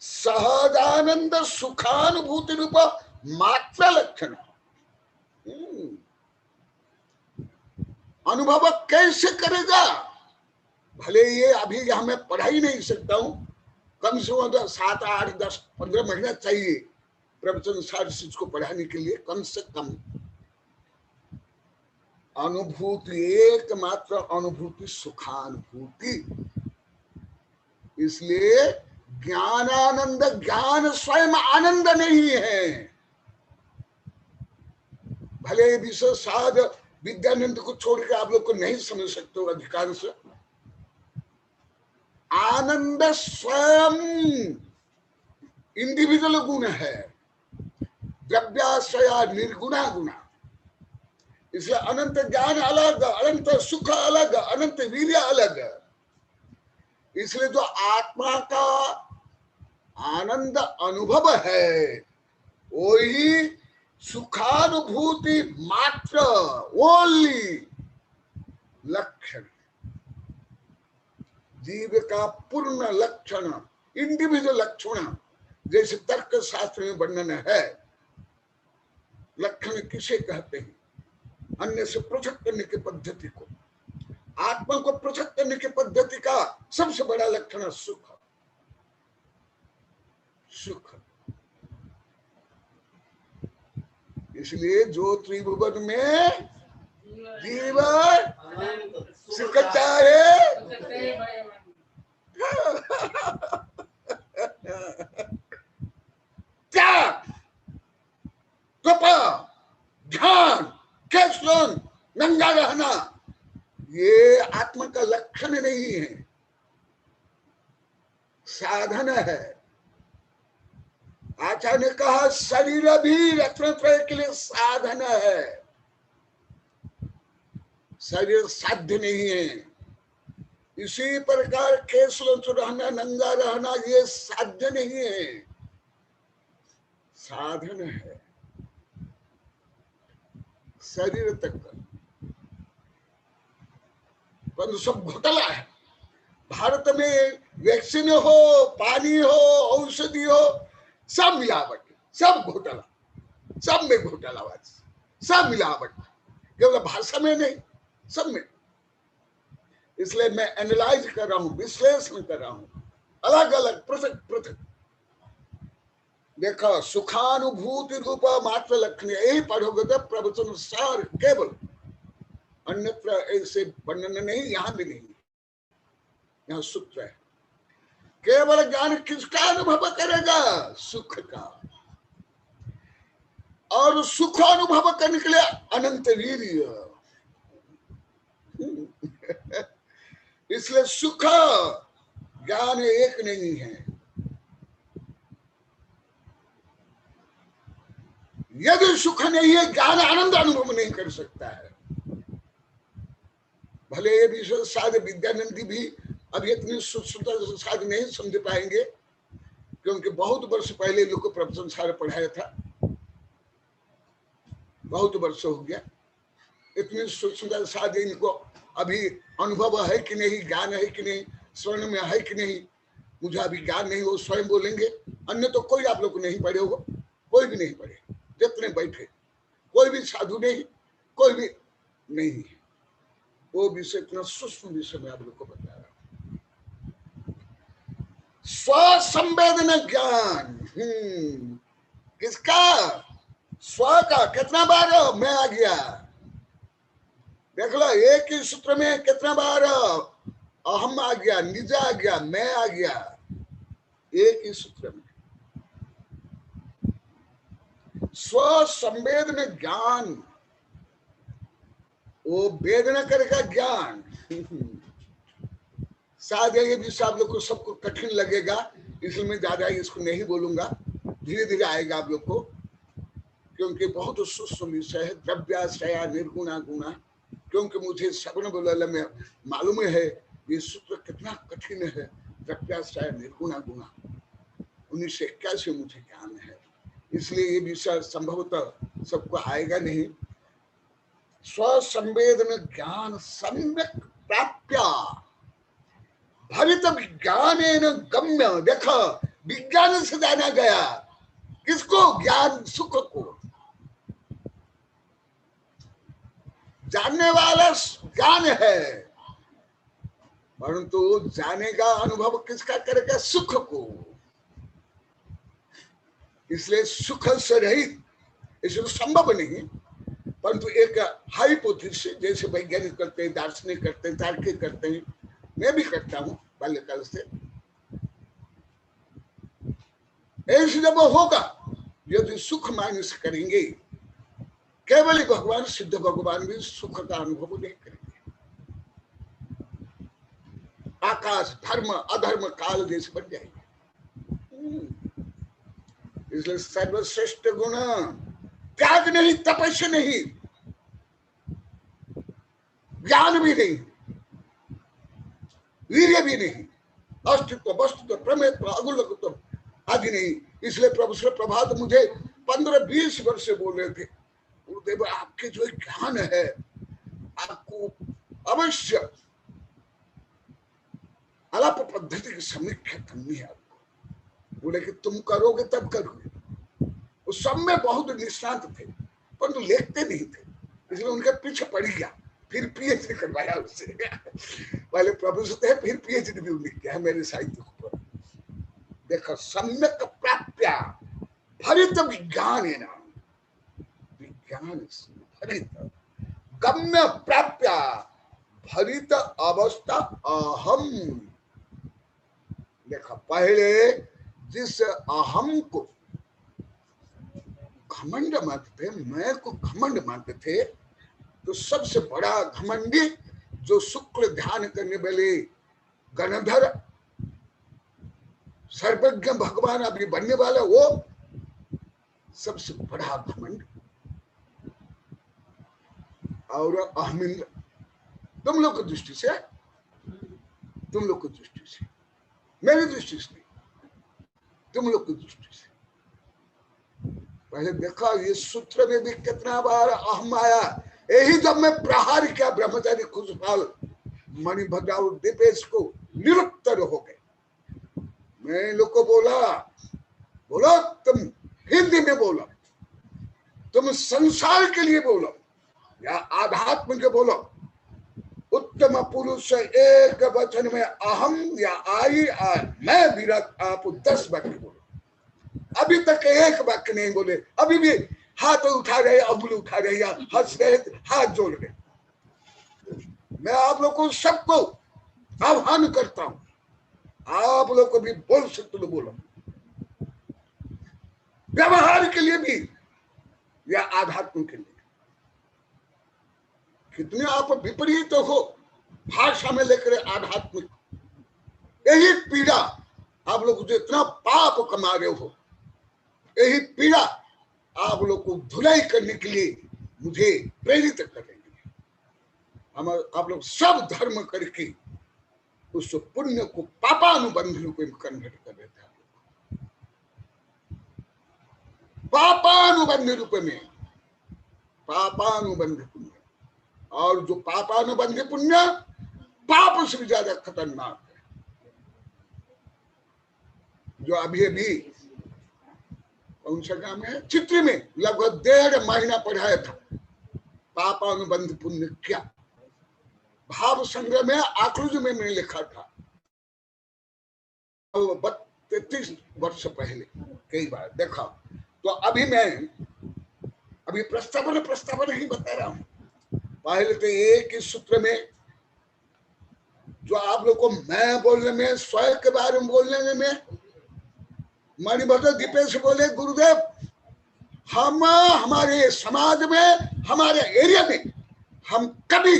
सहजानंद सुखानुभूति रूप मात्र लक्षण। अनुभव कैसे करेगा? भले ये अभी यहां मैं पढ़ा ही नहीं सकता हूं, कम से कम 7, 8, 10, 15 महीना चाहिए प्रवचन सारी चीज को पढ़ाने के लिए, कम से कम। अनुभूति एकमात्र अनुभूति सुखानुभूति, इसलिए ज्ञानानंद, ज्ञान स्वयं आनंद नहीं है। भले विश्व साध विद्यानंद को छोड़ के आप लोग को नहीं समझ सकते हो अधिकांश। आनंद स्वयं इंडिविजुअल गुण है, द्रव्याश्रया निर्गुणा गुणा। इसलिए अनंत ज्ञान अलग, अनंत सुख अलग, अनंत वीर्य अलग। इसलिए जो आत्मा का आनंद अनुभव है वही सुखानुभूति मात्र, ओनली लक्षण, जीव का पूर्ण लक्षण, इंडिविजुअल लक्षण। जैसे तर्क शास्त्र में वर्णन है, लक्षण किसे कहते हैं? अन्य से पृथक करने की पद्धति को। आत्मा को पृथक करने की पद्धति का सबसे बड़ा लक्षण सुख, सुख। इसलिए जो त्रिभुवन में जीव सुख चाहे, त्याग, कृपा, ध्यान, कैसन, नंगा रहना, ये आत्मा का लक्षण नहीं है, साधन है। आचार्य ने कहा शरीर भी रत्नत्रय के लिए साधन है, शरीर साध्य नहीं है। इसी प्रकार केशवंश रहना, नंगा रहना, ये साध्य नहीं है, साधन है। शरीर तक पर सब घोटाला है। भारत में वैक्सीन हो, पानी हो, औषधि हो, सब मिलावट, सब घोटाला, सब में घोटालाबाज, सब मिलावट, केवल भाषा में नहीं, सब में। इसलिए मैं एनालाइज कर रहा हूं, विश्लेषण कर रहा हूं, अलग अलग पृथक पृथक। देखो सुखानुभूति रूप मात्र लक्षण, यही पढ़ोगे तो प्रवचन सार केवल, अन्यत्र ऐसे वर्णन नहीं, यहां भी नहीं, यहां सूत्र है। केवल ज्ञान किसका अनुभव करेगा? सुख का। और सुख अनुभव करने के लिए अनंत वीर्य। इसलिए सुख ज्ञान एक नहीं है। यदि सुख नहीं है, ज्ञान आनंद अनुभव नहीं कर सकता है। भले ये विश्व साध विद्यानंदी भी अभी इतनी सूक्ष्मता से शायद नहीं समझ पाएंगे, क्योंकि बहुत वर्ष पहले लोग को प्रवचन सार पढ़ाया था, बहुत वर्ष हो गया। इतनी सूक्ष्मता शायद इनको अभी अनुभव है कि नहीं, ज्ञान है कि नहीं, स्वर्ण में है कि नहीं, मुझे अभी ज्ञान नहीं, वो स्वयं बोलेंगे। अन्य तो कोई आप लोग नहीं पढ़े होगा, कोई भी नहीं पढ़े, जितने बैठे कोई भी साधु नहीं, कोई भी नहीं। वो विषय इतना सूक्ष्म विषय में आप लोग को बता रहा हूं। स्वसंवेदन ज्ञान, किसका? स्व का। कितना बार मैं आ गया, देख लो, एक ही सूत्र में कितना बार अहम आ गया, निज आ गया, मैं आ गया, एक ही सूत्र में। स्व संवेद में ज्ञान, वो वेदना करेगा ज्ञान। शायद ये भी सब लोग को सबको कठिन लगेगा, इसलिए मैं ज्यादा इसको नहीं बोलूंगा, धीरे धीरे आएगा आप लोग को, क्योंकि बहुत सूक्ष्म विषय है। द्रव्याश्रया निर्गुणा गुणा, क्योंकि मुझे सगुण बोला में मालूम है ये सूत्र कितना कठिन है। द्रव्याश्रया निर्गुणा गुणा 1981 मुझे ज्ञान है, इसलिए ये विषय संभवतः सबको आएगा नहीं। स्व संवेदन ज्ञान सम्यक प्राप्या भरित विज्ञानेन गम्य। देखो विज्ञान से जाना गया किसको? ज्ञान सुख को। जानने वाला ज्ञान है, परंतु जाने का अनुभव किसका करेगा? सुख को। इसलिए सुख से रहित इसलिए संभव नहीं, परंतु एक हाइपोथेसिस जैसे वैज्ञानिक करते हैं, दार्शनिक करते हैं, तार्किक करते हैं, मैं भी करता हूं बाल्यकाल से। ऐसे जब होगा, यदि सुख माइनस करेंगे, केवल ही भगवान सिद्ध भगवान भी सुख का अनुभव नहीं करेंगे। आकाश धर्म अधर्म काल जैसे बन जाएंगे। इसलिए सर्वश्रेष्ठ गुण त्याग नहीं, तपस्या नहीं, ज्ञान भी नहीं, वीर्य भी नहीं, अस्तित्व वस्तुत्व प्रमेयत्व अगुलकत्व आदि नहीं। इसलिए प्रभु श्री प्रभात मुझे 15-20 वर्ष से बोल रहे थे, गुरुदेव आपके जो ज्ञान है आपको अवश्य आलाप पद्धति की समीक्षा करनी है। आपको बोले कि तुम करोगे तब करोगे। उस सब में बहुत निष्णांत थे, परंतु लिखते नहीं थे, इसलिए उनके पीछे पड़ गया। फिर पीएचडी करवाया उससे। पहले प्रोफेसर थे, फिर पीएचडी भी उन्हें किया मेरे साहित्य पर। देखो सम्यक प्राप्या भरित विज्ञान है ना, विज्ञान भरित गम्य प्राप्या भरित अवस्था अहम। देखो पहले जिस अहम को घमंड मानते थे, मैं को घमंड मानते थे, तो सबसे बड़ा घमंडी जो शुक्ल ध्यान करने वाले गणधर सर्वज्ञ भगवान अभी बनने वाला, वो सबसे बड़ा घमंड। और अहमिंद्र तुम लोग की दृष्टि से, तुम लोग की दृष्टि से, मेरी दृष्टि से नहीं, तुम लोग की दृष्टि से। पहले देखा ये सूत्र में भी कितना बार अहम आया। यही जब मैं प्रहार किया ब्रह्मचारी खुशहाल मणिभद्रा और दीपेश को निरुत्तर हो गए। मैं लोग को बोला तुम हिंदी में बोलो, तुम संसार के लिए बोलो या आध्यात्म के बोलो। उत्तम पुरुष एक वचन में अहम या आई मैं विरत, आप 10 वाक्य बोलो। अभी तक एक वाक्य नहीं बोले, अभी भी हाथ उठा रहे, अंगुली उठा रहे, या हंस रहे, हाथ जोड़ रहे। मैं आप लोग को सबको आह्वान करता हूं, आप लोग को भी बोल सकते तो बोलो, व्यवहार के लिए भी या आध्यात्म के लिए। कितने आप विपरीत हो भाषा में लेकर आध्यात्मिक, यही पीड़ा आप लोग जो इतना पाप कमा रहे हो, यही पीड़ा आप लोग को धुलाई करने के लिए मुझे प्रेरित करेंगे। हम आप लोग सब धर्म करके उस पुण्य को पापानुबंध रूप में कन्वर्ट कर देते हैं। पापानुबंध रूप में, पापानुबंध पुण्य, और जो पापानुबंध पुण्य पाप से भी ज्यादा खतरनाक है। जो अभी अभी कौन सा काम है, चित्र में लगभग 1.5 महीना पढ़ाया था पापानुबंध पुण्य क्या। भाव संग्रह में आकृज में मैंने लिखा था 33 वर्ष पहले कई बार देखा। तो अभी मैं प्रस्तावना ही बता रहा हूं। पहले तो एक ही सूत्र में जो आप लोग को मैं बोलने में, स्वयं के बारे में बोलने में, मणिभद्र दीपेश बोले गुरुदेव हम हमारे समाज में, हमारे एरिया में हम कभी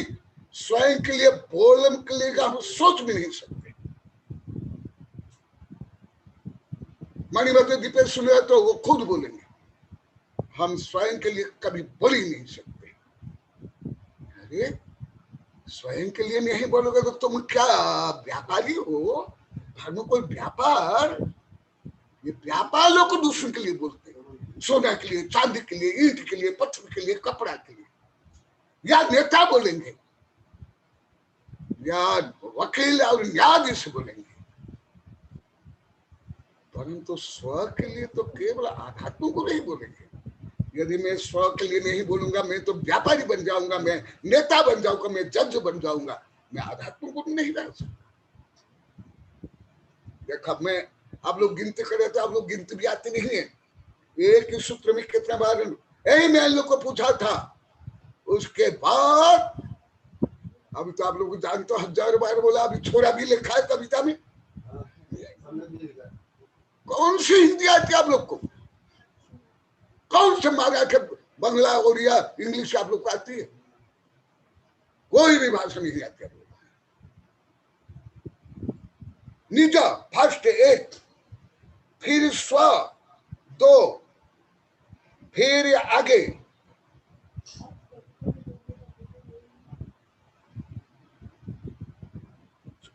स्वयं के लिए बोलने के लिए हम सोच भी नहीं सकते। मणिमत दीपेश सुने तो वो खुद बोलेंगे, हम स्वयं के लिए कभी बोल ही नहीं सकते। अरे स्वयं के लिए नहीं बोलोगे तो तुम क्या व्यापारी हो? धर्म कोई व्यापार? ये व्यापार लोग दूसरों के लिए बोलते हैं, सोना के लिए, चांदी के लिए, ईंट के लिए, पत्थर के लिए, कपड़ा के लिए। या नेता बोलेंगे, या वकील और न्यायाधीश बोलेंगे, परंतु स्व के लिए तो केवल आध्यात्म को नहीं बोलेंगे। यदि मैं स्व के लिए नहीं बोलूंगा, मैं तो व्यापारी बन जाऊंगा, मैं नेता बन जाऊंगा, मैं जज बन जाऊंगा, मैं आध्यात्म को नहीं रह सकता। देखा, मैं आप लोग गिनती करे तो आप लोग गिनती भी आती नहीं है। एक ही सूत्र में कितना बार यही मैं लोग को पूछा था, उसके बाद अभी तो आप लोग जानते हो, 1000 बार बोला। अभी छोरा भी लिखा है कविता में। कौन सी हिंदी आती है आप लोग को? कौन से मराठी, बंगला, उड़िया, इंग्लिश आप लोग को आती है? कोई भी भाषा नहीं आती। निज फर्स्ट 1, फिर स्व 2, फिर आगे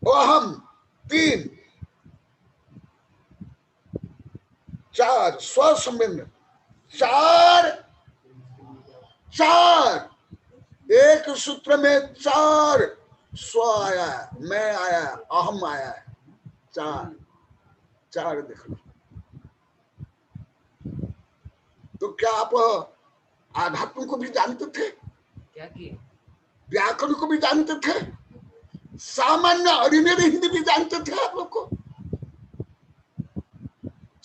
अहम 3, 4 स्व संबंध 4 एक सूत्र में 4 स्व आया है, मैं आया है, अहम आया है। 4 देख लो। तो क्या आप आध्यात्म को भी जानते थे? क्या किए? व्याकरण को भी जानते थे? सामान्य ऑर्डिनरी हिंदी भी जानते थे आप लोग को?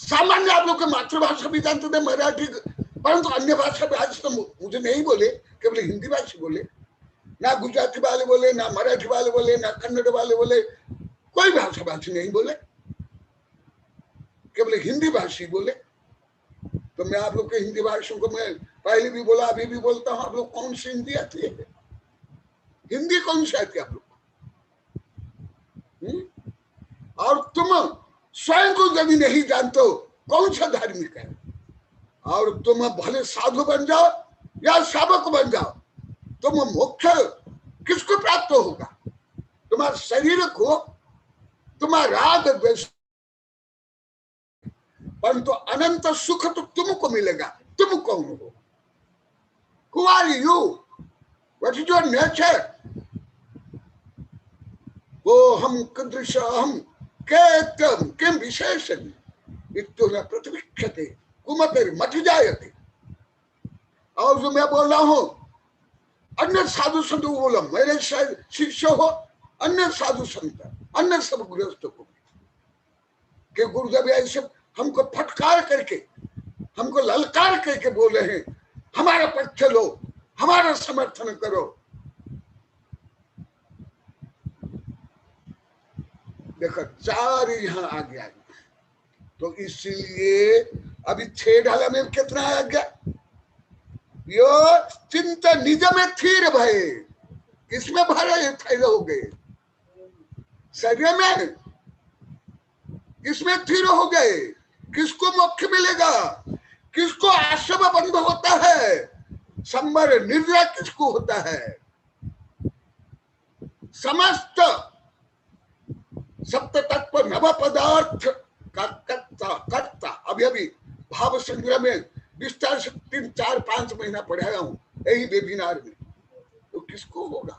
सामान्य आप लोग के मातृभाषा भी जानते थे, मराठी, परंतु अन्य भाषा भी आज तो मुझे नहीं बोले, केवल हिंदी भाषी बोले। ना गुजराती वाले बोले, ना मराठी वाले बोले, ना कन्नड़ वाले बोले, कोई भाषा भाषी नहीं बोले, केवल हिंदी भाषी बोले। तो मैं आप लोग के हिंदी भाषियों को मैं पहले भी बोला, अभी भी बोलता हूँ, आप लोग कौन सी हिंदी आती है? हिंदी कौन सी आती है आप लोग? और तुम स्वयं को यदि नहीं जानते हो, कौन सा धार्मिक है? और तुम भले साधु बन जाओ या शावक बन जाओ, तुम मोक्ष किसको प्राप्त होगा? तुम्हारा शरीर को, तुम्हारा राग द्वेष, परंतु अनंत सुख तो तुमको मिलेगा। तुम कौन हो? Who are you? What is your nature? वो हम कीदृश हम केतम किम विशेषण इत्युक्ते प्रतिविक्षते कुमते मठ जायते। और जो मैं बोल रहा हूं, अन्य साधु संत को बोला, मेरे शिष्य हो, अन्य साधु संत, अन्य सब गृहस्थ को कि गुरुदेव ऐसे हमको फटकार करके, हमको ललकार करके बोल रहे हैं, हमारा पक्ष लो, हमारा समर्थन करो। देखो 4 यहाँ आ गया। तो इसलिए अभी 6 ढाला में कितना आ गया? यो चिंता निज में थीर भय, किसमें भरे थे हो गए? शरीर में, किसमें थीर हो गए? किसको मोक्ष मिलेगा? किसको आश्रम बंध होता है? संबर निद्रा किसको होता है? समस्त सप्त तत्व नव पदार्थ का कर्ता अभी भाव संग्रह में विस्तार से 3, 4, 5 महीना पढ़ाया हूं यही वेबिनार में। तो किसको होगा?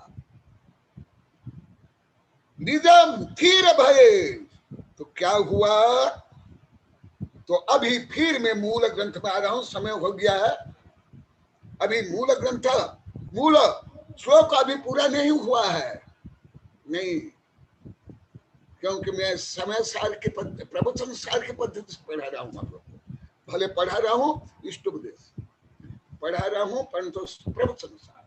निजम थीर भय। तो क्या हुआ? तो अभी फिर मैं मूल ग्रंथ में आ रहा हूं, समय हो गया है। अभी मूल ग्रंथ, मूल श्लोक अभी पूरा नहीं हुआ है, नहीं, क्योंकि मैं समय सार के प्रवचन सार के पद्धति से पढ़ा रहा हूं। आप लोग भले पढ़ा रहा हूं, इष्टोपदेश पढ़ा रहा हूं, परंतु प्रवचन सार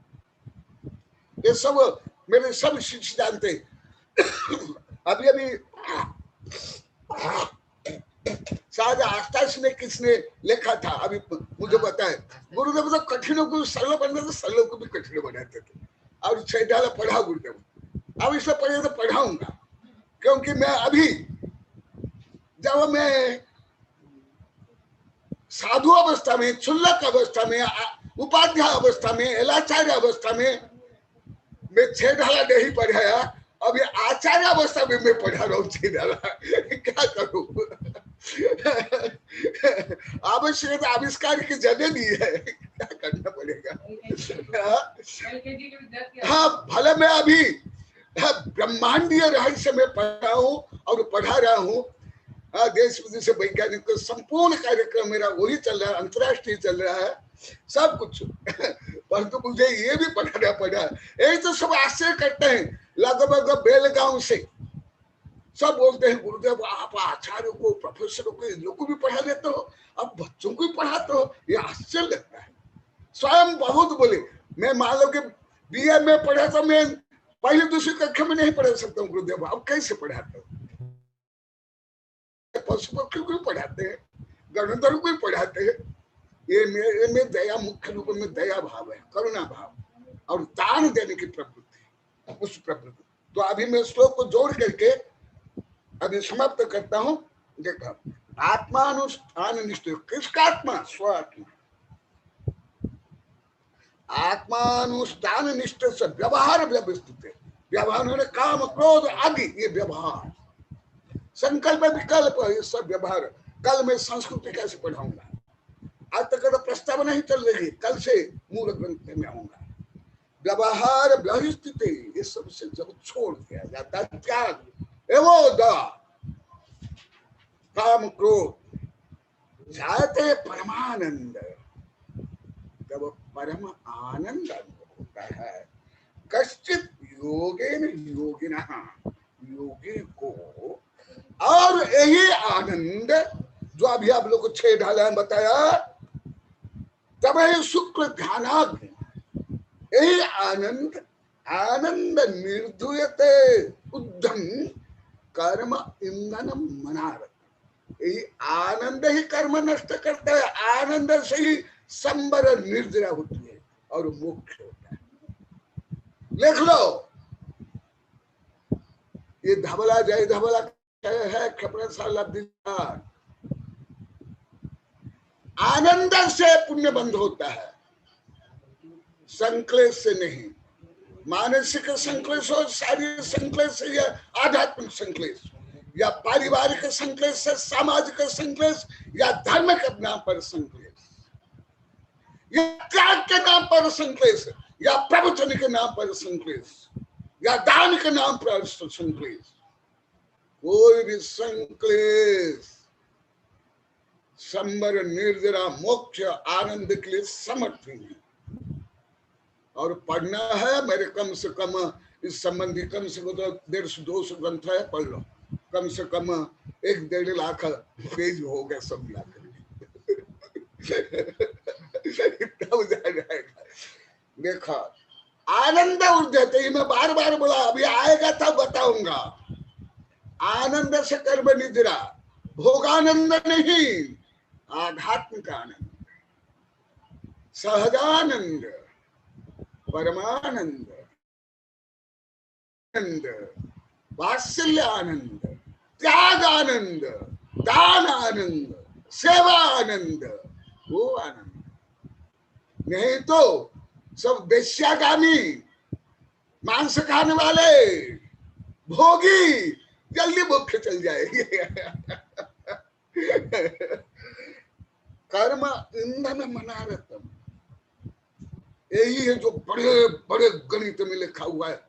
ये सब मेरे सब शिष्य जानते। अभी शायद 88 ने किसने लिखा था अभी मुझे बताए। गुरुदेव तो कठिनों को सरल बनाते थे, सरलों को भी कठिन बनाते थे। और 6 डाला पढ़ा गुरुदेव, अब इससे पढ़े तो पढ़ाऊंगा, क्योंकि मैं अभी जब मैं साधु अवस्था में, क्षुल्लक अवस्था में, उपाध्याय अवस्था में, एलाचार्य अवस्था में मैं 6 ढाला नहीं पढ़ाया, अभी आचार्य अवस्था में मैं पढ़ा रहा हूँ 6 ढाला। क्या करूं? आवश्यक आविष्कार की जगह नहीं है, क्या करना पड़ेगा। हाँ, भले मैं अभी ब्रह्मांडीय रहस्य में पढ़ा हूँ और पढ़ा रहा हूँ। देश विदेश से वैज्ञानिक को संपूर्ण कार्यक्रम मेरा वही चल रहा है, अंतर्राष्ट्रीय चल रहा है सब कुछ। परंतु मुझे ये भी पढ़ाना पड़ा। यही तो सब आश्चर्य करते हैं, लगभग बेलगांव से सब बोलते हैं गुरुदेव आप आचार्यों को, प्रोफेसरों को, इन लोग को भी पढ़ा देते हो, अब बच्चों को भी पढ़ाते हो, ये आश्चर्य लगता है। स्वयं बहुत बोले, मैं मान लो कि बीए में पढ़ा तो मैं पहली दूसरी कक्षा में नहीं पढ़ा सकता हूँ गुरुदेव, अब कैसे पढ़ाते हो? पशु पक्षी को भी पढ़ाते हैं, गणतंत्र को भी पढ़ाते हैं। ये मेरे में दया, मुख्य रूप में दया भाव है, करुणा भाव और दान देने की प्रवृत्ति, उस प्रवृत्ति। तो अभी मैं श्लोक को जोड़ करके अभी समाप्त करता हूं। देखा, आत्मानुष्ठान निष्ठ, किसका आत्मा? स्व आत्मा। आत्मानुष्ठान निष्ठ से व्यवहार व्यवस्थित है। व्यवहार होने काम, क्रोध आदि, ये व्यवहार, संकल्प विकल्प, ये सब व्यवहार। कल मैं संस्कृति कैसे पढ़ाऊंगा, आज तक तो प्रस्ताव नहीं चल रही, कल से मूल ग्रंथ में आऊंगा। व्यवहार व्यवस्थित, ये सब से जब छोड़ दिया जाता, त्याग एवं काम क्रोध जाते परमानंद, जब परम आनंद होता है। कश्चित योगेन योगिनः, योगी को, और यही आनंद जो अभी आप लोग को 6 ढाला बताया, तब है शुक्ल ध्यानाग्नि, यही आनंद, आनंद निर्धूयते उद्धम कर्म इंधनम मनारत, यही आनंद ही कर्म नष्ट करता है। आनंद से ही संबर निर्जरा होती है और मोक्ष होता है। लिख लो, ये धबला जय धबला है, आनंद से पुण्य बंध होता है, संक्लेश से नहीं। मानसिक संक्लेश हो, शारीरिक संक्लेश या आध्यात्मिक संक्लेश, या पारिवारिक संक्लेश से, सामाजिक संक्लेश, या धर्म के नाम पर संक्लेश, या त्याग के नाम पर संक्लेश, या प्रवचन के नाम पर संक्लेश, या दान के नाम पर संक्लेश, कोई भी संक्लेश संबर निर्जरा मोक्ष आनंद के लिए समर्थ नहीं। और पढ़ना है मेरे कम से कम इस संबंधी कम से कम 150-200 ग्रंथ है, पढ़ लो। कम से कम 1-1.5 लाख पेज हो गए, सब मिला इतना हो जाएगा। देखा, आनंद उर्जते, ही मैं बार बार बोला, अभी आएगा तब बताऊंगा। आनंद से कर्म निद्रा, भोगानंद नहीं, आध्यात्मिक आनंद, सहजानंद, परमानंद, वात्सल्य आनंद, त्याग आनंद, दान आनंद, सेवा आनंद, वो आनंद। नहीं तो सब वेश्यागामी, मांस खाने वाले, भोगी, जल्दी मोक्ष चल जाएंगे। कर्म इंधन मनारतम, यही है जो बड़े बड़े गणित में लिखा हुआ है।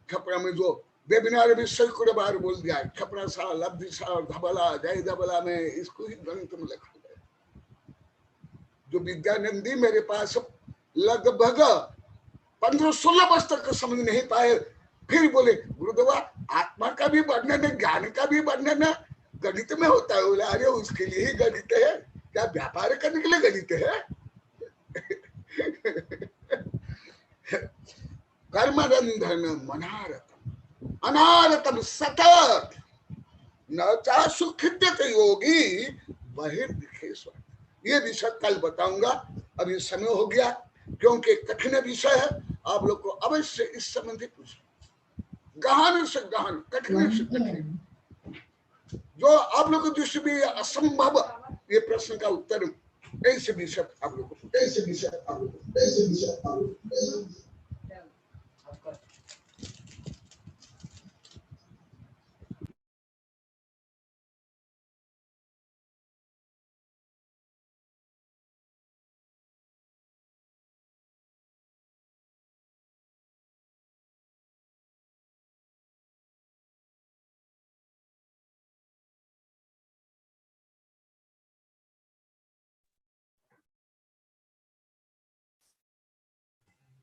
छपरा में जो वेबिनार में सैकड़ों बार बोल दिया है, छपरा सा, लब्धि सा और धबला, जय धबला में इसको ही गणित में लिखा हुआ है। जो विद्यानंदी मेरे पास लगभग 15-16 वर्ष तक समझ नहीं पाए, फिर बोले गुरुदेवा आत्मा का भी वर्णन है, ज्ञान का भी वर्णन है, गणित में होता है। बोले अरे उसके लिए ही गणित है, क्या व्यापार करने के लिए गणित है? कर्मरंधन मनारतम, अनारतम सतत न चा सुखिद्यते योगी बहिर्दिखेश्वर। ये विषय कल बताऊंगा, अभी समय हो गया, क्योंकि कठिन विषय है। आप लोग को अवश्य इस संबंधी पूछो, गहन से गहन, कठिन से कठिन, जो आप लोग की दृष्टि में असंभव ये प्रश्न का उत्तर ऐसे विषय आप लोग को, ऐसे विषय आप लोग को, ऐसे विषय आप लोग को।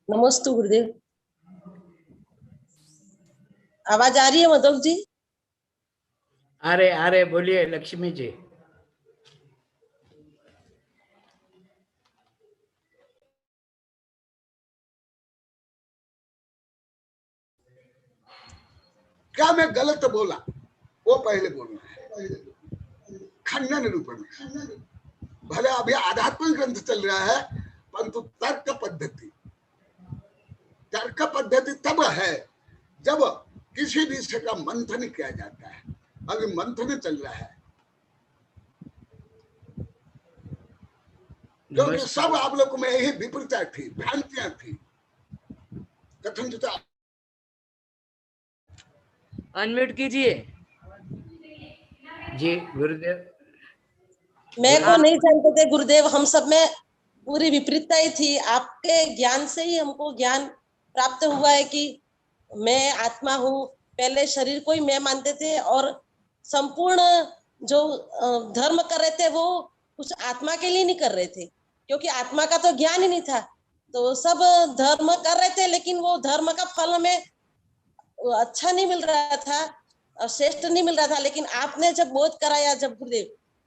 नमस्ते गुरुदेव। आवाज आ रही है मधुक जी? अरे बोलिए लक्ष्मी जी। क्या मैं गलत बोला वो पहले बोलना है, खंडन रूप में। भले अभी आध्यात्मिक ग्रंथ चल रहा है, परंतु तर्क पद्धति तब है जब किसी विषय का मंथन किया जाता है। अभी मंथन चल रहा है, क्योंकि सब आप लोगों में यही विपरीतता थी, भ्रांतियां थी, कथन। अनम्यूट कीजिए जी गुरुदेव। मैं को नहीं जानते थे गुरुदेव, हम सब में पूरी विपरीतता ही थी। आपके ज्ञान से ही हमको ज्ञान प्राप्त हुआ है कि मैं आत्मा हूँ। पहले शरीर को ही मैं मानते थे, और संपूर्ण जो धर्म कर रहे थे वो कुछ आत्मा के लिए नहीं कर रहे थे, क्योंकि आत्मा का तो ज्ञान ही नहीं था। तो सब धर्म कर रहे थे, लेकिन वो धर्म का फल हमें अच्छा नहीं मिल रहा था, श्रेष्ठ नहीं मिल रहा था। लेकिन आपने जब बोध कराया, जब गुरुदेव,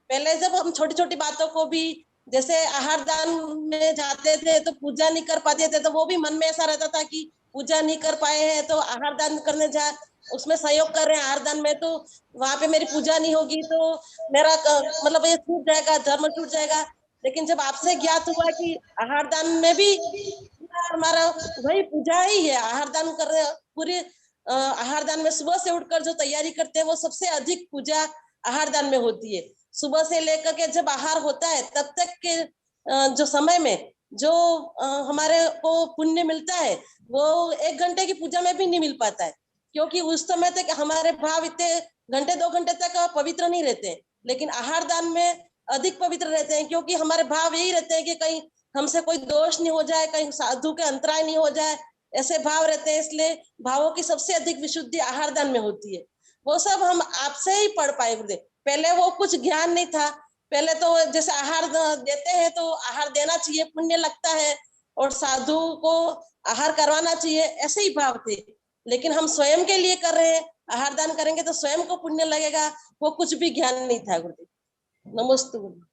पहले जब हम छोटी छोटी बातों को भी, जैसे आहार दान में जाते थे तो पूजा नहीं कर पाते थे, तो वो भी मन में ऐसा रहता था कि पूजा नहीं कर पाए हैं तो आहार दान करने जा, उसमें सहयोग कर रहे हैं आहार दान में, तो वहां पे मेरी पूजा नहीं होगी तो मेरा मतलब ये छूट जाएगा, धर्म छूट जाएगा। लेकिन जब आपसे ज्ञात हुआ कि आहार दान में भी हमारा वही पूजा ही है, आहार दान कर रहे पूरे आहार दान में सुबह से उठकर जो तैयारी करते हैं वो सबसे अधिक पूजा आहार दान में होती है। सुबह से लेकर के जब आहार होता है तब तक के जो समय में जो हमारे को पुण्य मिलता है वो 1 घंटे की पूजा में भी नहीं मिल पाता है, क्योंकि उस समय तक हमारे भाव इतने घंटे 2 घंटे तक पवित्र नहीं रहते। लेकिन आहार दान में अधिक पवित्र रहते हैं, क्योंकि हमारे भाव यही रहते हैं कि कहीं हमसे कोई दोष नहीं हो जाए, कहीं साधु के अंतराय नहीं हो जाए, ऐसे भाव रहते हैं। इसलिए भावों की सबसे अधिक विशुद्धि आहार दान में होती है। वो सब हम आपसे ही पढ़ पाए गुरुदेव। पहले वो कुछ ज्ञान नहीं था। पहले तो जैसे आहार देते हैं तो आहार देना चाहिए, पुण्य लगता है, और साधु को आहार करवाना चाहिए, ऐसे ही भाव थे। लेकिन हम स्वयं के लिए कर रहे हैं, आहार दान करेंगे तो स्वयं को पुण्य लगेगा, वो कुछ भी ज्ञान नहीं था गुरुदेव। नमस्ते गुरुदेव।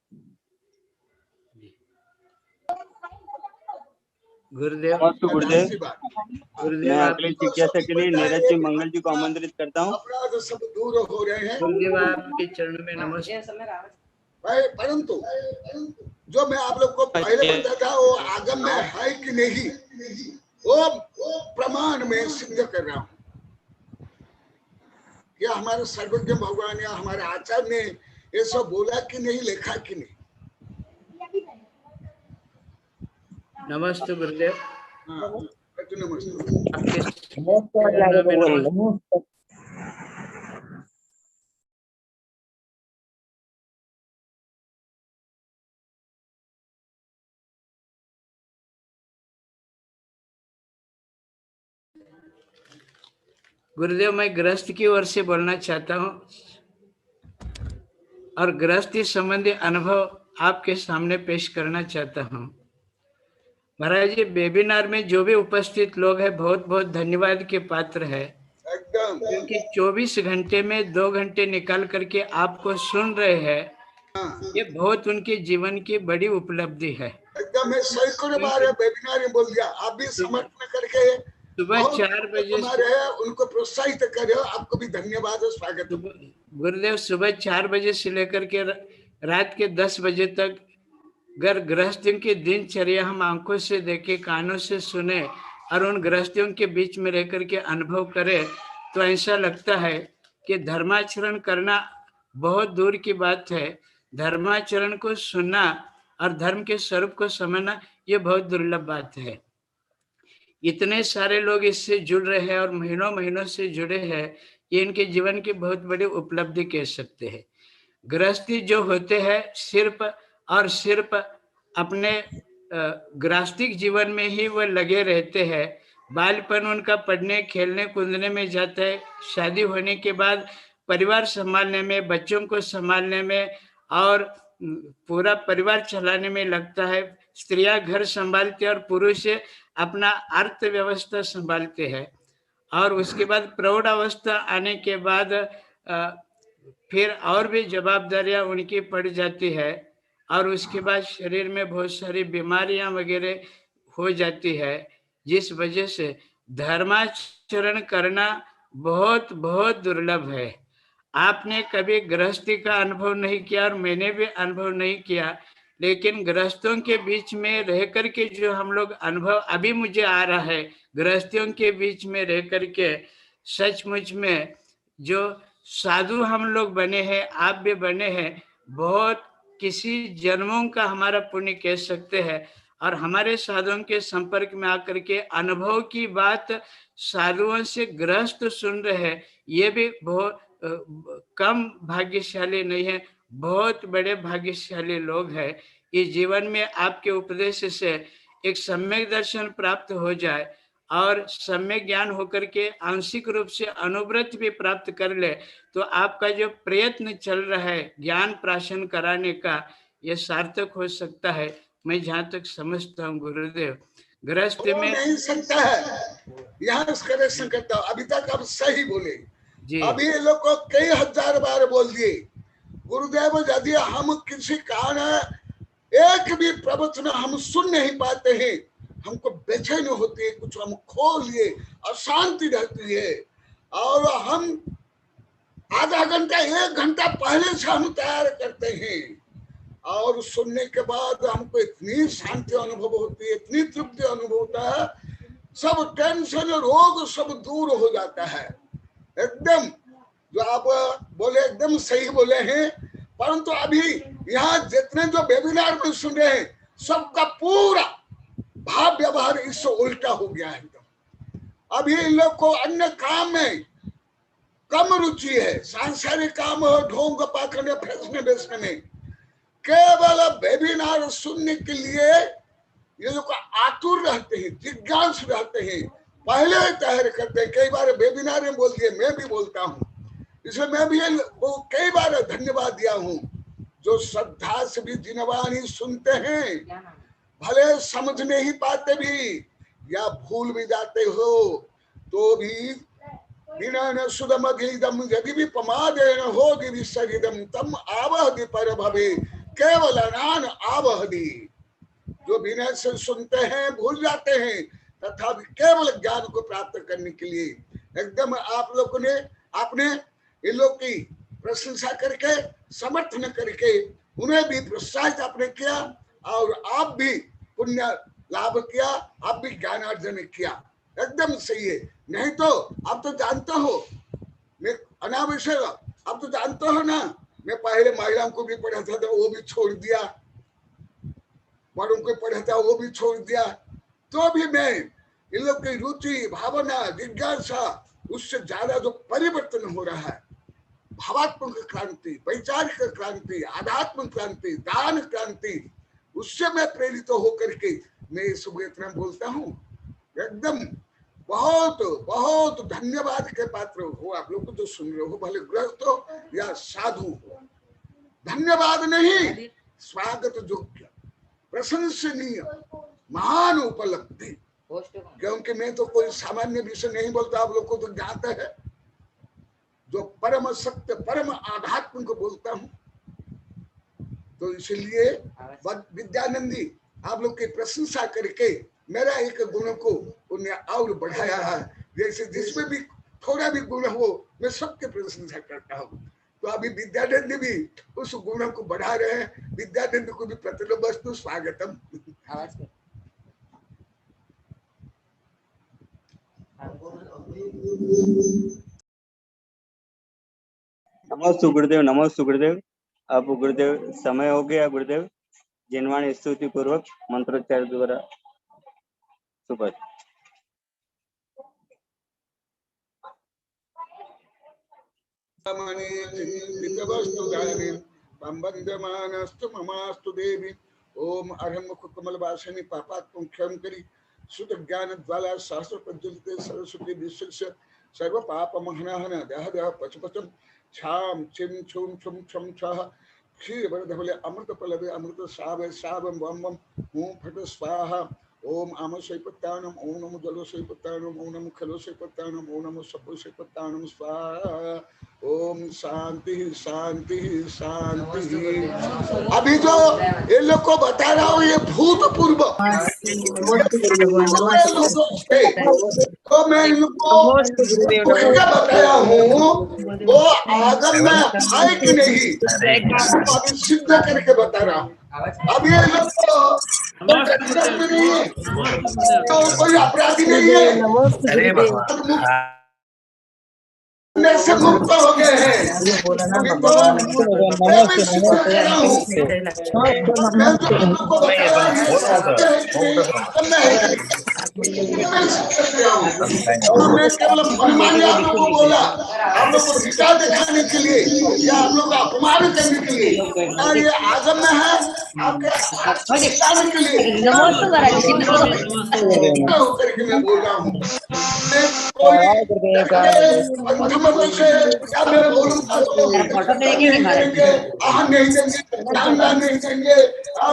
मैं अगली जिज्ञासा के लिए नीरज जी मंगल जी को आमंत्रित करता हूँ। अपराध सब दूर हो रहे हैं गुरुदेव आपके चरणों में नमस्ते। परंतु जो मैं आप लोग को पहले बताया था वो आगम में है कि नहीं, वो प्रमाण में सिद्ध कर रहा हूँ। या हमारे सर्वज्ञ भगवान या हमारे आचार्य ने ये सब बोला कि नहीं, लिखा कि नहीं। नमस्ते गुरुदेव। नमस्ते। आपके चरणों में नमस्ते। गुरुदेव, मैं गृहस्थ की ओर से बोलना चाहता हूँ और गृहस्थी संबंधी अनुभव आपके सामने पेश करना चाहता हूँ। महाराज जी, वेबिनार में जो भी उपस्थित लोग हैं बहुत बहुत धन्यवाद के पात्र है, क्योंकि 24 घंटे में 2 घंटे निकाल करके आपको सुन रहे हैं, ये बहुत उनके जीवन की बड़ी उपलब्धि है। एकदम मैं सैकड़ों बार वेबिनार में बोल दिया, आप भी समर्थन करके सुबह 4 बजे उनको प्रोत्साहित करे, आपको भी धन्यवाद और स्वागत। गुरुदेव, सुबह 4 बजे से लेकर के रात के 10 बजे तक अगर गृहस्थियों की दिनचर्या हम आंखों से देखे, कानों से सुने और उन गृहस्थियों के बीच में रहकर के अनुभव करें, तो ऐसा लगता है कि धर्माचरण करना बहुत दूर की बात है। धर्माचरण को सुनना और धर्म के स्वरूप को समझना ये बहुत दुर्लभ बात है। इतने सारे लोग इससे जुड़ रहे हैं और महीनों महीनों से जुड़े हैं, ये इनके जीवन की बहुत बड़ी उपलब्धि कह सकते हैं। गृहस्थी जो होते हैं सिर्फ और सिर्फ अपने गृहस्थिक जीवन में ही वो लगे रहते हैं। बालपन उनका पढ़ने, खेलने, कूदने में जाता है। शादी होने के बाद परिवार संभालने में, बच्चों को संभालने में और पूरा परिवार चलाने में लगता है। स्त्रियां घर संभालती है और पुरुष अपना अर्थव्यवस्था संभालते हैं। और उसके बाद प्रौढ़ अवस्था आने के बाद फिर और भी जवाबदारियां उनकी पड़ जाती है और उसके बाद शरीर में बहुत सारी बीमारियां वगैरह हो जाती है, जिस वजह से धर्माचरण करना बहुत बहुत दुर्लभ है। आपने कभी गृहस्थी का अनुभव नहीं किया और मैंने भी अनुभव नहीं किया, लेकिन गृहस्थों के बीच में रह करके जो हम लोग अनुभव अभी मुझे आ रहा है, गृहस्थियों के बीच में रह करके सचमुच में जो साधु हम लोग बने हैं, आप भी बने हैं, बहुत किसी जन्मों का हमारा पुण्य कह सकते हैं। और हमारे साधुओं के संपर्क में आकर के अनुभव की बात साधुओं से गृहस्थ सुन रहे हैं, ये भी बहुत कम भाग्यशाली नहीं है, बहुत बड़े भाग्यशाली लोग हैं। इस जीवन में आपके उपदेश से एक सम्यक दर्शन प्राप्त हो जाए और सम्यक ज्ञान होकर के आंशिक रूप से अनुव्रत भी प्राप्त कर ले, तो आपका जो प्रयत्न चल रहा है ज्ञान प्राशन कराने का, ये सार्थक हो सकता है। मैं जहाँ तक समझता हूँ गुरुदेव, गृहस्थ में नहीं सकता है। यहाँ करेक्शन करता हूँ, अभी तक आप सही बोले जी। अभी ये लोग को कई हजार बार बोल दिए गुरुदेव, यदि हम किसी कारण एक भी प्रवचन हम सुन नहीं पाते हैं, हमको बेचैनी होती है, कुछ हम खो लिए, अशांति रहती है, और हम आधा घंटा 1 घंटा पहले से हम तैयार करते हैं और सुनने के बाद हमको इतनी शांति अनुभव होती है, इतनी तृप्ति अनुभव होता है, सब टेंशन रोग सब दूर हो जाता है। एकदम जो आप बोले एकदम सही बोले हैं। परंतु अभी यहाँ जितने जो वेबिनार में सुन रहे हैं, सबका पूरा भाव व्यवहार इससे उल्टा हो गया है। अभी इन लोग को अन्य काम में कम रुचि है, सांसारिक काम हो, ढोंग पाखंड फैसने बेचने में, केवल वेबिनार सुनने के लिए ये लोग आतुर रहते हैं, जिज्ञासु रहते हैं, पहले तैयार करते हैं। कई बार वेबिनार में बोल दिए, मैं भी बोलता हूँ, इसलिए मैं भी वो कई बार धन्यवाद दिया हूँ जो श्रद्धा से भी जिनवाणी सुनते हैं, भले समझ नहीं पाते भी या भूल भी जाते हो तो भी बिना सुदमधिदम यदि भी प्रमादेन हो दिविसरिदम तम आवहदि पर भवे केवल नान आवहदि। जो बिना से सुनते हैं भूल जाते हैं, तथा केवल ज्ञान को प्राप्त करने के लिए एकदम आप लोगों ने आपने इन लोग की प्रशंसा करके समर्थन करके उन्हें भी प्रोत्साहित आपने किया और आप भी पुण्य लाभ किया, आप भी ज्ञान अर्जन किया। एकदम सही है। नहीं तो आप तो जानते हो मैं अनावश्यक, आप तो जानते हो ना, मैं पहले महिलाओं को भी पढ़ाता था, वो भी छोड़ दिया, बड़ों को पढ़ाता वो भी छोड़ दिया, तो भी मैं इन लोग की रुचि भावना जिज्ञासा उससे ज्यादा जो परिवर्तन हो रहा है, भावात्मक क्रांति, वैचारिक क्रांति, आध्यात्मिक क्रांति, दान क्रांति, उससे मैं प्रेरित होकर के मैं सब इतना बोलता हूँ। एकदम बहुत बहुत धन्यवाद के पात्र हो आप लोग जो सुन रहे हो, भले गृहस्थ हो या साधु हो। धन्यवाद नहीं, स्वागत योग्य, प्रशंसनीय, महान उपलब्धि। क्योंकि मैं तो कोई सामान्य विषय नहीं बोलता, आप लोग को तो जानते हैं, जो परम सत्य परम आध्यात्म को बोलता हूँ। तो इसलिए विद्यानंदी आप लोग की प्रशंसा करके मेरा एक गुण को उन्हें और बढ़ाया है। जैसे जिसमें भी थोड़ा भी गुण हो मैं सबके प्रशंसा करता हूँ। तो तो अभी विद्यानंद भी उस गुण को बढ़ा रहे हैं। विद्यानंद को भी प्रतिलोम वस्तु स्वागतम। नमोस्तु गुरुदेव, नमोस्तु गुरुदेव। अब गुरुदेव समय हो गया गुरुदेव, जिनवाणी स्तुति पूर्वक मंत्रोच्चार द्वारा सुबह। वंदमानस्तु ममास्तु देवी। ओम अरहमुख कमल वासिनी पापात्म क्षम करी सुत ज्ञान ज्वाला सहस्र प्रज्वलिते सरस्वती विश्वस्य सर्व पाप महनहन दह दह पचपचम छाम चिम छुम छुम छम छह क्षीर वरधवले अमृत पलवे अमृत सावे सावम बम बम हूं फट स्वाहा। ओम आम शैपत्तानम ओम नमो जलो शैपत्तानम ओम नमो खलो शैपत्तानम ओम नमो सब्बो शैपत्तानम स्वाहा। ओम शांति शांति शांति। अभी जो ये लोग को बता रहा हूँ ये भूतपूर्व तो मैं इनको क्या बताया हूँ वो आगम में है कि नहीं अभी सिद्ध करके बता रहा हूँ। अब ये लोग तो कोई अपराधी नहीं है, से मुक्त हो गए हैं। अभी तो मैं सिद्ध कर रहा हूँ। मैं जो आपको बताया और मैं केवल मनमानी आप लोगों को बोला, आप लोग को घिटा दिखाने के लिए या आप लोग का अपमान करने के लिए और ये आगम में है आपके दिखाने के लिए होकर के मैं बोल रहा हूँ। कोई से क्या मैं बोलूँगा नहीं देंगे, नहीं देंगे, नहीं देंगे,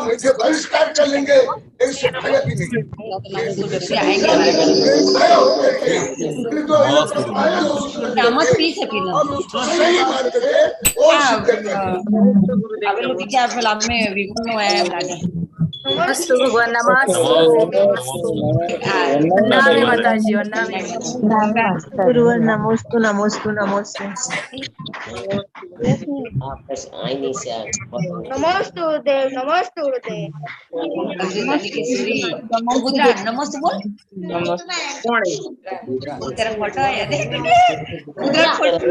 मुझे बहिष्कार कर लेंगे, ऐसे भय भी नहीं। नमस्तु भगवान, नमोस्तु नमोस्तु नमोस्तु। नमोस्तु देव, नमोस्तु देव। नमस्ते बोल। तेरा फोटो है देख फोटो